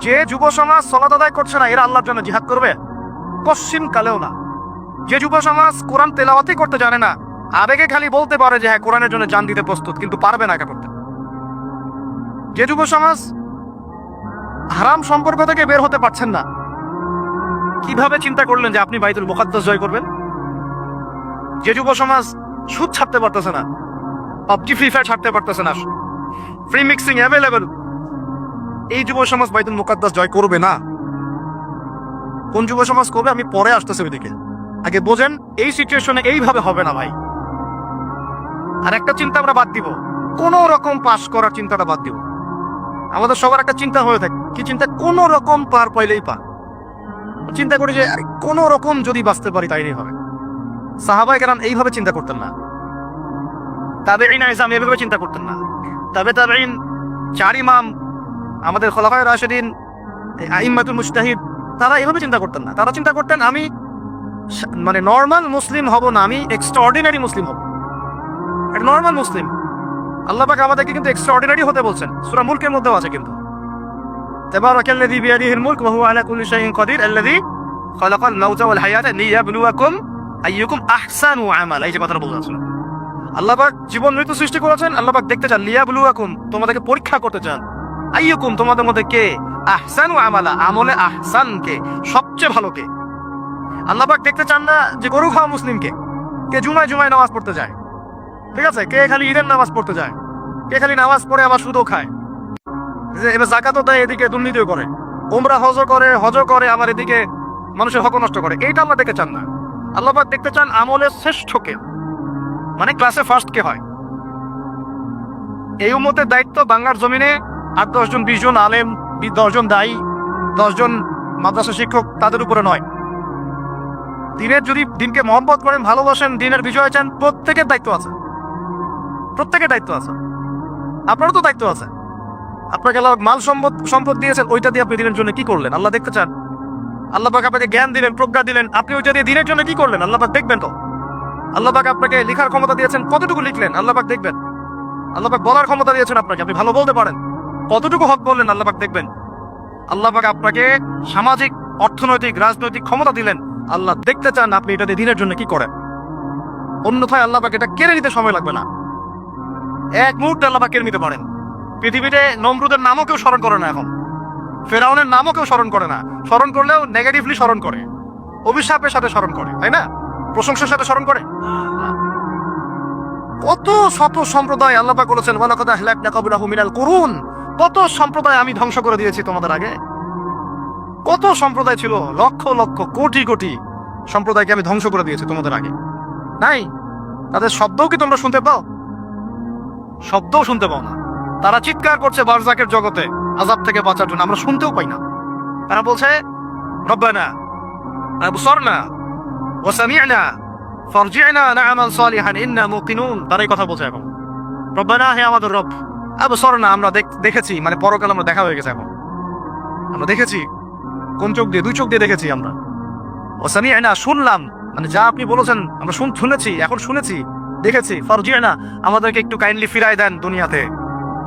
যে যুব সমাজ সালাত আদায় করছে না এরা আল্লাহর জন্য জিহাদ করবে? পশ্চিম কালেও না। যে যুব সমাজ কোরআন তেলাওয়াতই করতে জানে না, আবেগে খালি বলতে পারে যে হ্যাঁ কোরআনের জন্য জান দিতে প্রস্তুত, কিন্তু পারবে না এটা করতে। যে যুব সমাজ হারাম সম্পর্ক থেকে বের হতে পারছেন না, কিভাবে চিন্তা করলেন যে আপনি বাইতুল মুকাদ্দাস জয় করবেন? যে যুব সমাজ সুদ ছাড়তে পারতেছে না, পাবজি ফ্রি ফায়ার ছাড়তে পারতেছে না, ফ্রি মিক্সিং অ্যাভেলেবল, এই যুব সমাজ বাইতুল মুকাদ্দাস জয় করবে না। কোন যুব সমাজ করবে আমি পরে আসতেছি ওইদিকে, আগে বোঝেন এই সিচুয়েশনে এইভাবে হবে না ভাই। আর একটা চিন্তা আমরা বাদ দিব, কোন রকম পাস করার চিন্তাটা বাদ দিব। আমাদের সবার একটা চিন্তা হয়ে থাকে, কি চিন্তা? কোন রকম পার পাইলেই পা। চিন্তা করি যে কোন রকম যদি বাঁচতে পারি তাইলেই হবে। সাহাবায়ে কেরাম এইভাবে চিন্তা করতেন না, তাবেঈন ইজম এইভাবে চিন্তা করতেন না, তাবেঈন, চার ইমাম, আমাদের খোলাফায়ে রাশিদিন, আইম্মাতুল মুজতাহিদ, তারা এইভাবে চিন্তা করতেন না। তারা চিন্তা করতেন আমি মানে নর্মাল মুসলিম হব না, আমি এক্সট্রাঅর্ডিনারি মুসলিম হব। এটা নর্মাল মুসলিম। আল্লাহ পাক আমাদেরকে কিন্তু এক্সট্রাঅর্ডিনারি হতে বলছেন, সূরা মুলকের মধ্যেও আছে কিন্তু, তাবারাকাল্লাযী বিয়াদিহিল মুলক ওয়া হুয়া আলা কুল্লি শাইইন কাদির আল্লাযী খালাকাল মাউতা ওয়াল হায়াতা লিয়াবলুয়াকুম আইয়ুকুম আহসানু আমালা। এই যে কথাটা বলছেন, আল্লাহ পাক জীবন মৃত্যু সৃষ্টি করেছেন, আল্লাহ পাক দেখতে চান, লিয়াবলুয়াকুম তোমাদেরকে পরীক্ষা করতে চান, আইয়ুকুম তোমাদের মধ্যে কে, আহসানু আমালা আমলে আহসান কে, সবচেয়ে ভালো কে। আল্লাহ পাক দেখতে চান না যে গরু খাওয়া মুসলিম কে জুমায় জুমায় নামাজ পড়তে যায়, ঠিক আছে, কে খালি ঈদের নামাজ পড়তে যায়, কে খালি নামাজ পড়ে আবার সুদও খায়, এবার যাকাতও দেয় এদিকে দুর্নীতিও করে, উমরা হজ করে আবার এদিকে মানুষের হক নষ্ট করে। এইটা আল্লাহ দেখতে চান না। আল্লাহ পাক দেখতে চান আমলের শ্রেষ্ঠ কে, মানে ক্লাসে ফার্স্ট কে হয়। এই উম্মতের দায়িত্ব বাংলার জমিনে 8-10 জন 20 জন আলেম, 10 জন দায়ী, 10 জন মাদ্রাসা শিক্ষক, তাদের উপরে নয়। দিনের যদি দিনকে মহব্বত করেন, ভালোবাসেন, দিনের বিজয় চান, প্রত্যেকের দায়িত্ব আছে, প্রত্যেকের দায়িত্ব আছে। আপনারও তো দায়িত্ব আছে। আপনাকে আল্লাহ মাল সম্পদ দিয়েছেন, ওইটা দিয়ে আপনি দিনের জন্য কি করলেন আল্লাহ দেখতে চান। আল্লাহ পাক আপনাকে জ্ঞান দিলেন, প্রজ্ঞা দিলেন, আপনি ওইটা দিয়ে দিনের জন্য কি করলেন আল্লাহ পাক দেখবেন তো। আল্লাহ পাক আপনাকে লেখার ক্ষমতা দিয়েছেন, কতটুকু লিখলেন আল্লাহ পাক দেখবেন। আল্লাহ পাক বলার ক্ষমতা দিয়েছেন আপনাকে, আপনি ভালো বলতে পারেন, কতটুকু হক বললেন আল্লাহ পাক দেখবেন। আল্লাহ পাক আপনাকে সামাজিক, অর্থনৈতিক, রাজনৈতিক ক্ষমতা দিলেন, আল্লাহ দেখতে চান আপনি এটা দিয়ে দিনের জন্য কি করেন। অন্যথায় আল্লাহ পাক এটা কেড়ে নিতে সময় লাগবে না, এক মুহূর্তে আল্লাহ পাক কেড়ে নিতে পারেন। পৃথিবীতে নমরুদের নামও কেউ স্মরণ করে না, এখন ফেরাউনের নামও কেউ স্মরণ করে না। স্মরণ করলেও নেগেটিভলি স্মরণ করে, অভিশাপের সাথে স্মরণ করে, তাই না? প্রশংসার সাথে স্মরণ করে। কত শত সম্প্রদায় আল্লাহ পাক বলেছেন ওয়ালাকাদ আহলাকনা ক্বাবলাহুম মিনাল কুরুন, কত সম্প্রদায় আমি ধ্বংস করে দিয়েছি তোমাদের আগে। কত সম্প্রদায় ছিল, লক্ষ লক্ষ কোটি কোটি সম্প্রদায়কে আমি ধ্বংস করে দিয়েছি তোমাদের আগে। নাই, তাদের শব্দও কি তোমরা শুনতে পাও? শব্দও শুনতে পাও না। তারা চিৎকার করছে বারজাকের জগতে আযাব থেকে বাঁচার জন্য, আমরা শুনতেও পাই না। তারা বলছে রব্বানা আবসারনা ওয়া সামি'না ফারজি'না না'মাল সালিহান ইন্না মুকিনুন। তারাই কথা বলছে এখন, রব্বানা, হে আমাদের রব, আবসারনা, আমরা দেখেছি, মানে পরকাল আমরা দেখা হয়ে গেছে, এখন আমরা দেখেছি। কোন চোখ দিয়ে? 2 চোখ দিয়ে দেখেছি আমরা। ওয়া সামি'না, শুনলাম, মানে যা আপনি বলেছেন আমরা শুনেছি, এখন শুনেছি, দেখেছি। ফারজি'না, আমাদেরকে একটু কাইন্ডলি ফিরায় দেন দুনিয়াতে।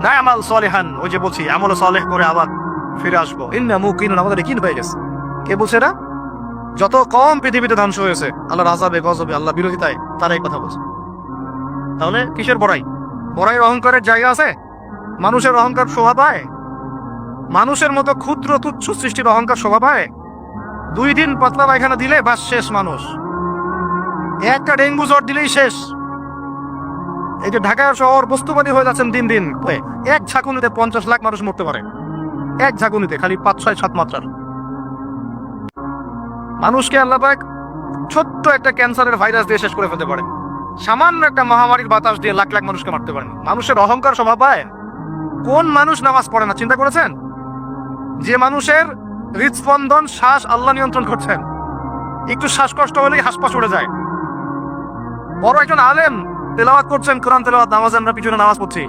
না'মাল সালিহান, ওই যে বলছি আমল সালেহ করে আবার ফিরে আসবো। ইন্না মুকিনুন, আমাদের কিন হয়ে গেছে। কে বলছে এটা? যত কম পৃথিবীতে ধ্বংস হয়েছে আল্লাহর আযাবে, গজবে, আল্লাহ বিরোধিতায়, তারাই কথা বলছে। তাহলে কিসের বড়াই? বড়াইয়ের অহংকারের জায়গা আছে? মানুষের অহংকার শোভা পায়? মানুষের মতো ক্ষুদ্র তুচ্ছ সৃষ্টির অহংকার শোভা পায়? 2 দিন পাতলা পায়খানা দিলে বাস শেষ মানুষ, একটা ডেঙ্গু জ্বর দিলেই শেষ। এই যে ঢাকা শহর বস্তুবাদী হয়ে যাচ্ছেন দিন দিন, এক ঝাঁকুনিতে 50 লাখ মানুষ মরতে পারে, এক ঝাঁকুনিতে, খালি 5, 6, 7 মাত্রার মানুষকে আল্লাহ পাক ছোট্ট একটা ক্যান্সারের ভাইরাস দিয়ে শেষ করে ফেলতে পারে, সামান্য একটা মহামারীর বাতাস দিয়ে লাখ লাখ মানুষকে মারতে পারেন। মানুষের অহংকার স্বভাব পায়? কোন মানুষ নামাজ পড়ে না চিন্তা করেছেন? যে মানুষের হৃদস্পন্দন, শ্বাস আল্লাহ নিয়ন্ত্রণ করছেন, একটু শ্বাসকষ্ট হলেই হাসপাস উড়ে যায়। বড় একজন আলেম তেলাওয়াত করছেন, কোরআন তেলাওয়াত, নামাজে আমরা পিছনে নামাজ পড়ছি,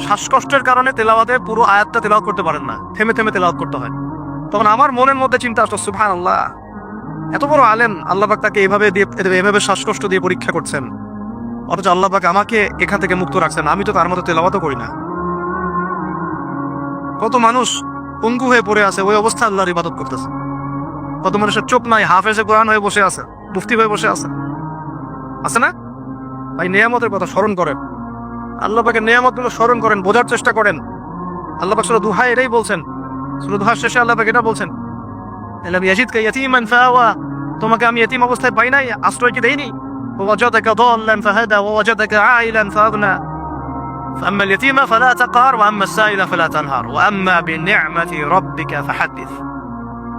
শ্বাসকষ্টের কারণে তেলাওয়াতে পুরো আয়াতটা তেলাওয়াত করতে পারেন না, থেমে থেমে তেলাওয়াত করতে হয়। তখন আমার মনের মধ্যে চিন্তা আসলো, সুবহানাল্লাহ, এত বড় আলেম, আল্লাহ পাক তাকে এভাবে শ্বাসকষ্ট দিয়ে পরীক্ষা করছেন, অথচ আল্লাহ পাক আমাকে এখান থেকে মুক্ত রাখছেন, আমি তো তার মতো তেলাওয়াতও করি না। কত মানুষ পঙ্গু হয়ে পড়ে আছে, ওই অবস্থা আল্লাহর ইবাদত করতেছে। কত মানুষের চোখ নাই, হাফেজে কোরআন হয়ে বসে আছে, মুফতি হয়ে বসে আছে, আছে না ভাই? নিয়ামতের কথা স্মরণ করেন, আল্লাহ পাকের নিয়ামতগুলো স্মরণ করেন, বোঝার চেষ্টা করেন। আল্লাহ পাক সূরা দুহা এটাই বলছেন, সূরা দুহার শেষে আল্লাহ পাক এটা বলছেন, আলাম ইয়াজিদকা ইয়াতীমান ফাআওয়া, তোমাকে আমি ইতিম অবস্থায় পাই নাই, আশ্রয় কি দেইনি? ওয়াজাদাকা দাল্লান ফাহাদা ওয়াজাদাকা আইলান ফাগনা فأما اليتيم فلا تقهر وأما السائل فلا تنهر وأما بنعمة ربك فحدث।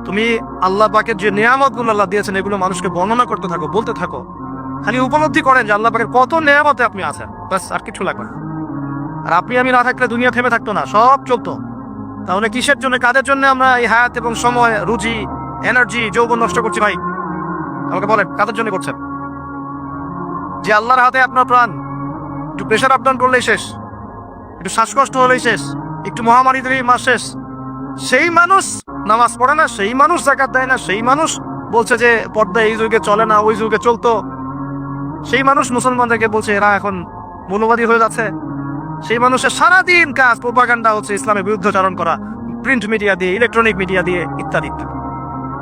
তুমি আল্লাহ পাকের যে নিয়ামতগুলো আল্লাহ দিয়েছেন এগুলো মানুষকে বর্ণনা করতে থাকো, বলতে থাকো, খালি উপলব্ধি করেন যে আল্লাহ পাকের কত নিয়ামতে আপনি আছেন, বাস, আর কিছু লাগবে না। আর আপনি আমি না থাকলে দুনিয়া থেমে থাকতো না, সব চলতো। তাহলে কিসের জন্য, কাদের জন্য আমরা এই হায়াত এবং সময়, রুজি, এনার্জি, যৌবন নষ্ট করছি ভাই? আমাকে বলেন, কাদের জন্য করছেন? যে আল্লাহর হাতে আপনার প্রাণ, একটু প্রেশার আপ ডাউন করলেই শেষ, একটু শ্বাসকষ্ট হলেই শেষ, একটু মহামারী দিলেই মাস শেষ। সেই মানুষ নামাজ পড়ে না, সেই মানুষ যাকাত দেয় না, সেই মানুষ বলছে যে পর্দা এই যুগে চলে না, ওই যুগে চলতো। সেই মানুষ মুসলমানদেরকে বলছে এরা এখন মৌলবাদী হয়ে যাচ্ছে। সেই মানুষের সারাদিন কাজ প্রোপাগান্ডা হচ্ছে ইসলামের বিরুদ্ধাচরণ করা, প্রিন্ট মিডিয়া দিয়ে, ইলেকট্রনিক মিডিয়া দিয়ে, ইত্যাদি ইত্যাদি।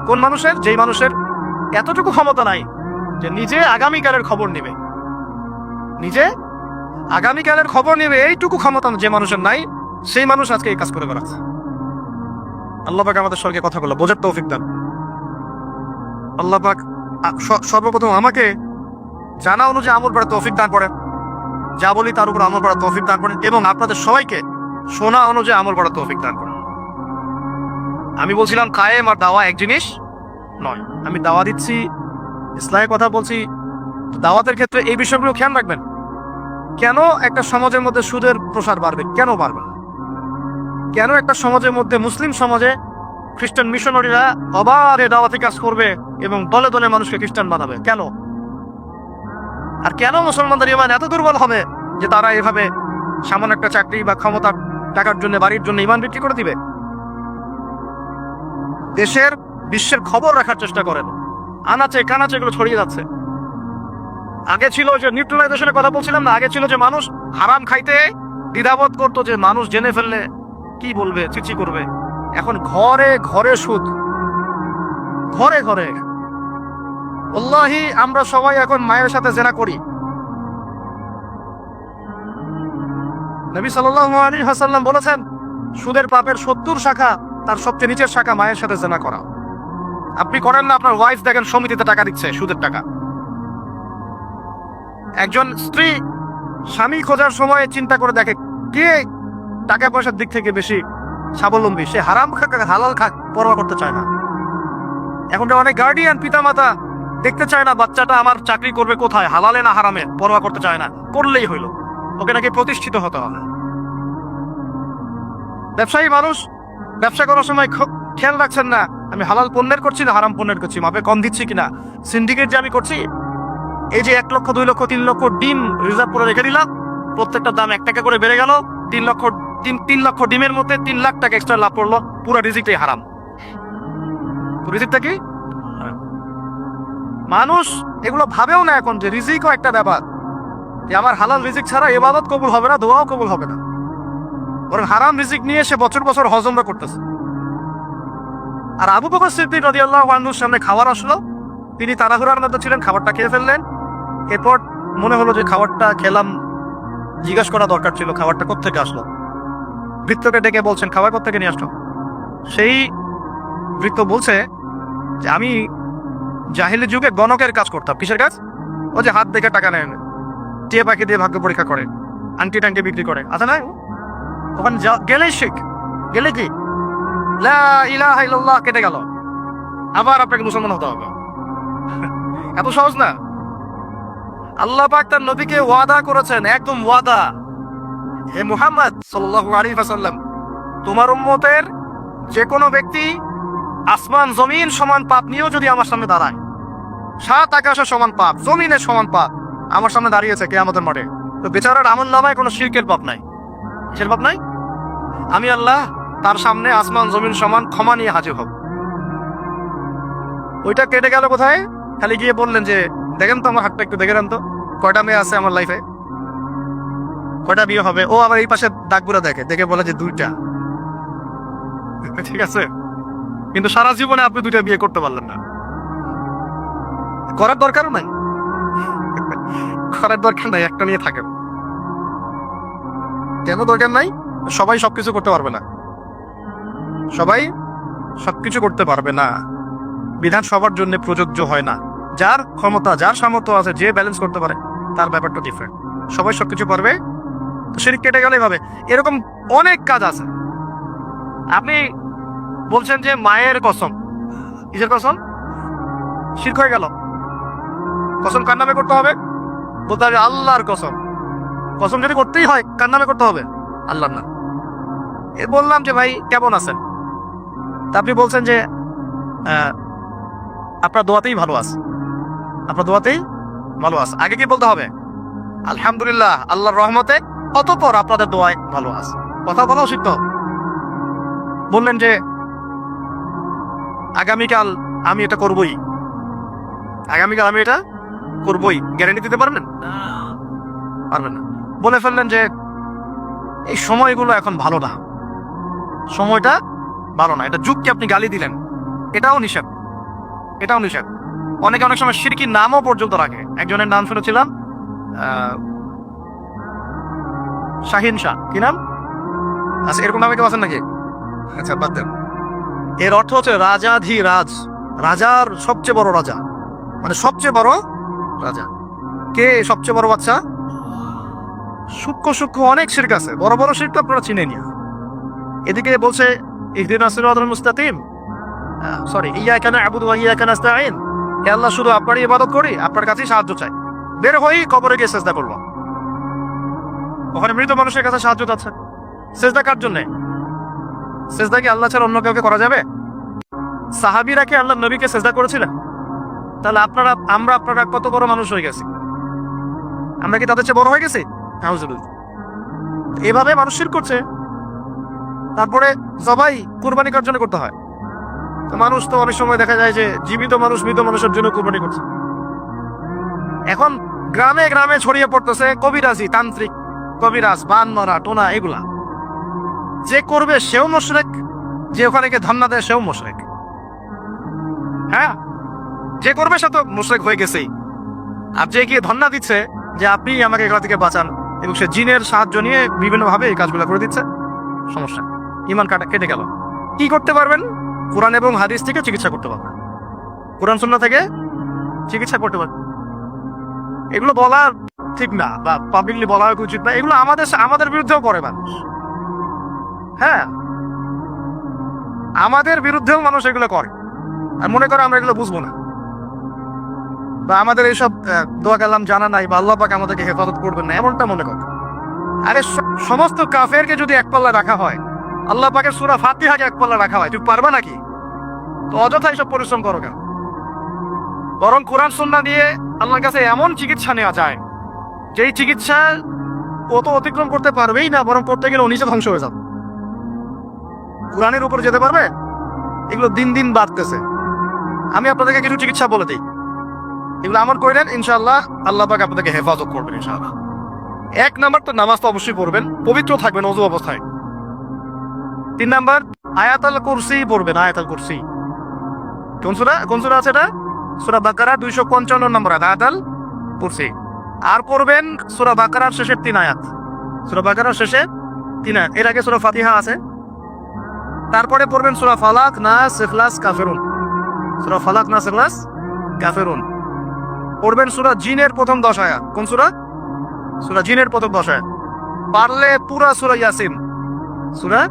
কোন মানুষের? যেই মানুষের এতটুকু ক্ষমতা নাই যে নিজে আগামীকালের খবর নেবে, নিজে আগামীকালের খবর নেবে, এইটুকু ক্ষমতা যে মানুষের নাই, সেই মানুষ আজকে এই কাজ করে বেড়াচ্ছে। আল্লাহ পাক আমাদের সঙ্গে কথাগুলো বোঝার তৌফিক দান। আল্লাহ পাক সর্বপ্রথম আমাকে জানা অনুযায়ী আমল করার তৌফিক দান করেন, যা বলি তার উপর আমল করার তৌফিক দান করেন, এবং আপনাদের সবাইকে শোনা অনুযায়ী আমল করার তৌফিক দান করেন। আমি বলছিলাম কায়েম আর দাওয়া এক জিনিস নয়। আমি দাওয়া দিচ্ছি, ইসলামের কথা বলছি, দাওয়াতের ক্ষেত্রে এই বিষয়গুলো খেয়াল রাখবেন। কেন একটা সমাজের মধ্যে সুদের প্রসার বাড়বে? কেন বাড়বে? কেন একটা সমাজের মধ্যে, মুসলিম সমাজে, খ্রিস্টান মিশনারিরা অবাধে দাওয়াতি কাজ করবে এবং দলে দলে মানুষকে খ্রিস্টান বানাবে? কেন? আর কেন মুসলমানদের ইমান এত দুর্বল হবে যে তারা এভাবে সামান্য একটা চাকরি বা ক্ষমতা, টাকার জন্য, বাড়ির জন্য ইমান বিক্রি করে দিবে? দেশের, বিশ্বের খবর রাখার চেষ্টা করেন, আনাচে কানাচে এগুলো ছড়িয়ে যাচ্ছে। আগে ছিল যে নিউট্রালাইজেশনের কথা বলছিলাম না, আগে ছিল যে মানুষ হারাম খাইতে দ্বিধাবোধ করতো, যে মানুষ জেনে ফেললে কি বলবে, চিচি করবে। এখন ঘরে ঘরে সুদ, ঘরে ঘরে। আল্লাহি আমরা সবাই এখন মায়ের সাথে জেনা করি। নবী সাল্লাল্লাহু আলাইহি ওয়াসাল্লাম বলেছেন সুদের পাপের 70 শাখা, তার সবচেয়ে নিচের শাখা মায়ের সাথে জেনা করা। আপনি করেন না? আপনার ওয়াইফ দেখেন সমিতিতে টাকা দিচ্ছে, সুদের টাকা। একজন স্ত্রী স্বামী খোঁজার সময় চিন্তা করে দেখে কে টাকা পয়সার দিক থেকে বেশি স্বাবলম্বী। সে হারাম খাক হালাল খাক পরোয়া করতে চায় না। এখন অনেক গার্ডিয়ান, পিতামাতা দেখতে চায় না বাচ্চাটা আমার চাকরি করবে কোথায়, হালালে না হারামে, পরোয়া করতে চায় না, করলেই হইল, ওকে নাকি প্রতিষ্ঠিত হতে হবে। ব্যবসায়ী মানুষ ব্যবসা করার সময় খেয়াল রাখছেন না আমি হালাল পণ্যের করছি না হারাম পণ্যের করছি, মাপে কম দিচ্ছি কিনা, সিন্ডিকেট যে আমি করছি, এই যে 1 লক্ষ 2 লক্ষ 3 লক্ষ ডিম রিজার্ভ করে রেখে দিলাম, প্রত্যেকটার দাম 1 টাকা করে বেড়ে গেল, 3 লক্ষ ডিমের মধ্যে 3 লাখ টাকা এক্সট্রা লাভ করলো, পুরো রিজিকটাই হারাম। রিজিকটা কি? মানুষ এগুলো ভাবেও না এখন যে রিজিকও একটা ব্যাপার, যে আমার হালাল রিজিক ছাড়া ইবাদত কবুল হবে না, দোয়াও কবুল হবে না। বরং হারাম রিজিক নিয়ে সে বছর বছর হজমরা করতেছে। আর আবু বকর সিদ্দিক রাদিয়াল্লাহু আনহুর সামনে খাবার আসলো, তিনি তাড়াহুড়ার মধ্যে ছিলেন, খাবারটা খেয়ে ফেললেন। এরপর মনে হলো যে খাবারটা খেলাম, জিজ্ঞাসা করা দরকার ছিল খাবারটা কোত্থেকে আসলো। ভৃত্যকে ডেকে বলছেন খাবার কোত্থেকে নিয়ে আসলো? সেই ভৃত্য বলছে যে আমি জাহিলি যুগে গণকের কাজ করতাম। কিসের কাজ? ও যে হাত দেখে টাকা নেয়, টিয়ে পাখি দিয়ে ভাগ্য পরীক্ষা করে, আংটি টাংটি বিক্রি করে, আচ্ছা না? ওখানে গেলেই শিখ, গেলে কি লা ইলাহা ইল্লাল্লাহ কেটে গেল, আবার আপনাকে মুসলমান হতে হবে। এত সহজ না। আল্লাহ পাক তার নবীকে ওয়াদা করেছেন, একদম ওয়াদা, হে মুহাম্মদ সাল্লাল্লাহু আলাইহি ওয়াসাল্লাম, তোমার উম্মতের যে কোনো ব্যক্তি আসমান জমিন সমান পাপ নিয়েও যদি আমার সামনে দাঁড়ায়, 7 আকাশের সমান পাপ, জমিনের সমান পাপ আমার সামনে দাঁড়িয়েছে কিয়ামতের মাঠে, তো বেচারার আমলনামায় কোনো শিরকের পাপ নাই। কিসের পাপ নাই? আমি আল্লাহ তার সামনে আসমান জমিন সমান ক্ষমা নিয়ে হাজির হব। ওইটা কেটে গেল কোথায়? খালি গিয়ে বললেন যে দেখেন তো আমার হাতটা একটু দেখে নেন তো, কয়টা মেয়ে আছে আমার লাইফে, কয়টা বিয়ে হবে। ও আবার এই পাশে দাগগুলো দেখে, দেখে বলে যে 2টা। ঠিক আছে, কিন্তু সারা জীবনে আপনি 2টা বিয়ে করতে পারলেন না, করার দরকার নাই, করার দরকার নাই, একটা নিয়ে থাকেন। কেন দরকার নাই? সবাই সবকিছু করতে পারবে না, সবাই সবকিছু করতে পারবে না, বিধান সবার জন্য প্রযোজ্য হয় না। যার ক্ষমতা, যার সামর্থ্য আছে, যে ব্যালেন্স করতে পারে, তার ব্যাপারটা ডিফারেন্ট। সবাই সবকিছু পারবে তো শিরক কেটে গেলেই হবে। এরকম অনেক কাজ আছে। আপনি বলছেন যে মায়ের কসম, কিসের কসম? শিরক হয়ে গেল। কসম কার নামে করতে হবে? বলতে হবে আল্লাহর কসম। কসম যদি করতেই হয় কার নামে করতে হবে? আল্লাহর নাম। বললাম যে ভাই কেমন আছেন, তা আপনি বলছেন যে আপনার দোয়াতেই ভালো আছে, আপনার দোয়াতেই ভালো আছে। আগে কি বলতে হবে? আলহামদুলিল্লাহ, আল্লাহর রহমতে, অতঃপর আপনাদের দোয়ায় ভালো আছে। কথা বলা উচিত তো। বললেন যে আগামীকাল আমি এটা করবই, আগামীকাল আমি এটা করবই, গ্যারান্টি দিতে পারবেন? পারবেন না। বলে ফেললেন যে এই সময়গুলো এখন ভালো না, সময়টা ভালো না, এটা যুগকে আপনি গালি দিলেন, এটাও নিষেধ, এটাও নিষেধ। অনেকে অনেক সময় শিরকি নামও পর্যন্ত রাখে। একজনের নাম শুনেছিলাম শাহিন শাহ, কি নাম? আচ্ছা, এরকম নামে কেউ আছেন নাকি? আচ্ছা, বাদ দেন। এর অর্থ হচ্ছে রাজাধিরাজ, রাজার সবচেয়ে বড় রাজা, মানে সবচেয়ে বড় রাজা। কে সবচেয়ে বড় বাচ্চা? সূক্ষ্ম সূক্ষ্ম অনেক শিরক আছে, বড় বড় শিরক তো আপনারা চিনেন না। এদিকে বলছে ইহদিনাস সিরাতাল মুস্তাকিম, সরি, ইয়াকা না'বুদু ওয়া ইয়াকা নাস্তাঈন, হে আল্লাহ শুধু আপনারই ইবাদত করি, আপনার কাছেই সাহায্য চাই। বের হই কবরে গিয়ে সিজদা করব, ওখানে মৃত মানুষের কাছে সাহায্য চাচ্ছে। সিজদা কার জন্য? সিজদা কি আল্লাহ ছাড়া অন্য কাউকে করা যাবে? সাহাবীরা কি আল্লাহর নবীকে সিজদা করেছিলেন? তাহলে আপনারা কত বড় মানুষ হয়ে গেছি? আমরা কি তাদের চেয়ে বড় হয়ে গেছি? নাউজুবিল্লাহ। এভাবে মানুষ শিরক করছে। তারপরে সবাই কুরবানি কার জন্য করতে হয়? তো মানুষ তো অনেক সময় দেখা যায় যে জীবিত মানুষ মৃত মানুষের জন্য কুরবানি করছে। এখন গ্রামে গ্রামে ছড়িয়ে পড়তেছে কবিরাজি, তান্ত্রিক, কবিরাজ, বান মারা, টোনা, এগুলা। যে করবে সেও মুশরিক, যে ওখানে গিয়ে ধান্না দেয় সেও মুশরিক। হ্যাঁ, যে করবে সে তো মুশরিক হয়ে গেছেই। আর যে গিয়ে ধন্না দিচ্ছে যে আপনি আমাকে এগুলা থেকে বাঁচান, এবং সে জিনের সাহায্য নিয়ে বিভিন্নভাবে এই কাজগুলো করে দিচ্ছে, সমস্যা, ইমান কেটে গেল। কি করতে পারবেন? কোরআন এবং হাদিস থেকে চিকিৎসা করতে পারবেন, কোরআন সুন্নাহ থেকে চিকিৎসা করতে পারবেন। এগুলো বলা ঠিক না, বা পাবলিকলি বলা উচিত না। এগুলো আমাদের বিরুদ্ধেও করে মানুষ। হ্যাঁ, আমাদের বিরুদ্ধেও মানুষ এগুলো করে, আর মনে করে আমরা এগুলো বুঝবো না, বা আমাদের এইসব দোয়া কালাম জানা নাই, বা আল্লাহ পাক আমাদেরকে হেফাজত করবেন না, এমনটা মনে করে। আরে সমস্ত কাফেরকে যদি এক পাল্লা রাখা হয়, আল্লাহ পাকের সূরা ফাতিহাকে এক পাল্লা রাখা হয়, তুমি পারবা নাকি? তো অযথা এইসব পরিশ্রম করো কেন? বরং কোরআন সুন্নাহ দিয়ে আল্লাহর কাছে এমন চিকিৎসা নেওয়া যায়, যেই চিকিৎসা ও তো অতিক্রম করতে পারবেই না, বরং করতে গেলে ও নিজে ধ্বংস হয়ে যাবে। কোরআনের উপর যেতে পারবে? এগুলো দিন দিন বাড়তেছে। আমি আপনাদেরকে কিছু চিকিৎসা বলে দিই, এগুলো আমল করলেন, ইনশাআল্লাহ আল্লাহ পাক আপনাদেরকে হেফাজত করবেন ইনশাআল্লাহ। 1 নাম্বার তো নামাজ তো অবশ্যই পড়বেন, পবিত্র থাকবেন ওযু অবস্থায়। 3 নাম্বার আয়াতুল কুরসি পড়বেন, আয়াতুল কুরসি। কোন সূরা আছে এটা? সূরা বাকারা 255 নম্বর আয়াতুল কুরসি। আর পড়বেন সূরা বাকারার শেষের 3 আয়াত, সূরা বাকারার শেষে 3 আয়াত। এর আগে সূরা ফাতিহা আছে, তারপরে পড়বেন সূরা ফালাক, নাস, ইখলাস, কাফিরুন। সূরা ফালাক, নাস, ইখলাস, কাফিরুন। পড়বেন সূরা জিনের প্রথম 10 আয়াত। কোন সূরা? সূরা জিনের প্রথম 10 আয়াত। পারলে পুরা সূরা ইয়াসিন, সূরা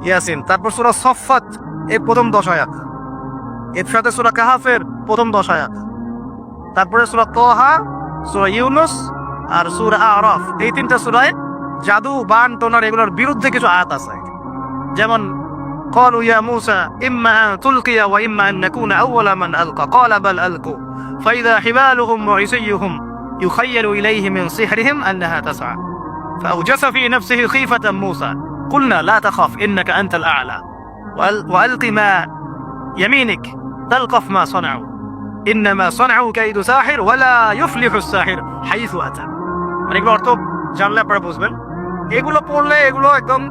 ইয়াসিন। তারপর সূরা সফফাত এর প্রথম 10 আয়াত, এর সাথে সূরা কাহাফের প্রথম 10 আয়াত। তারপরে সূরা তাহা, সূরা ইউনুস আর সূরা আরাফ। এই 3টা সূরায় জাদু, বান, টোনার এগুলোর বিরুদ্ধে কিছু আয়াত আছে। যেমন قالوا يا موسى إما أن تلقي وإما أن نكون أول من ألقى قال بل ألقوا فإذا حبالهم وعصيهم يخيل إليه من سحرهم أنها تسعى فأوجس في نفسه خيفة موسى قلنا لا تخف إنك أنت الأعلى وألق ما يمينك تلقف ما صنعوا إنما صنعوا كيد ساحر ولا يفلح الساحر حيث أتى। মানে এগুলো অর্থ জানলে আপনারা বুঝবেন। এগুলো পড়লে এগুলো একদম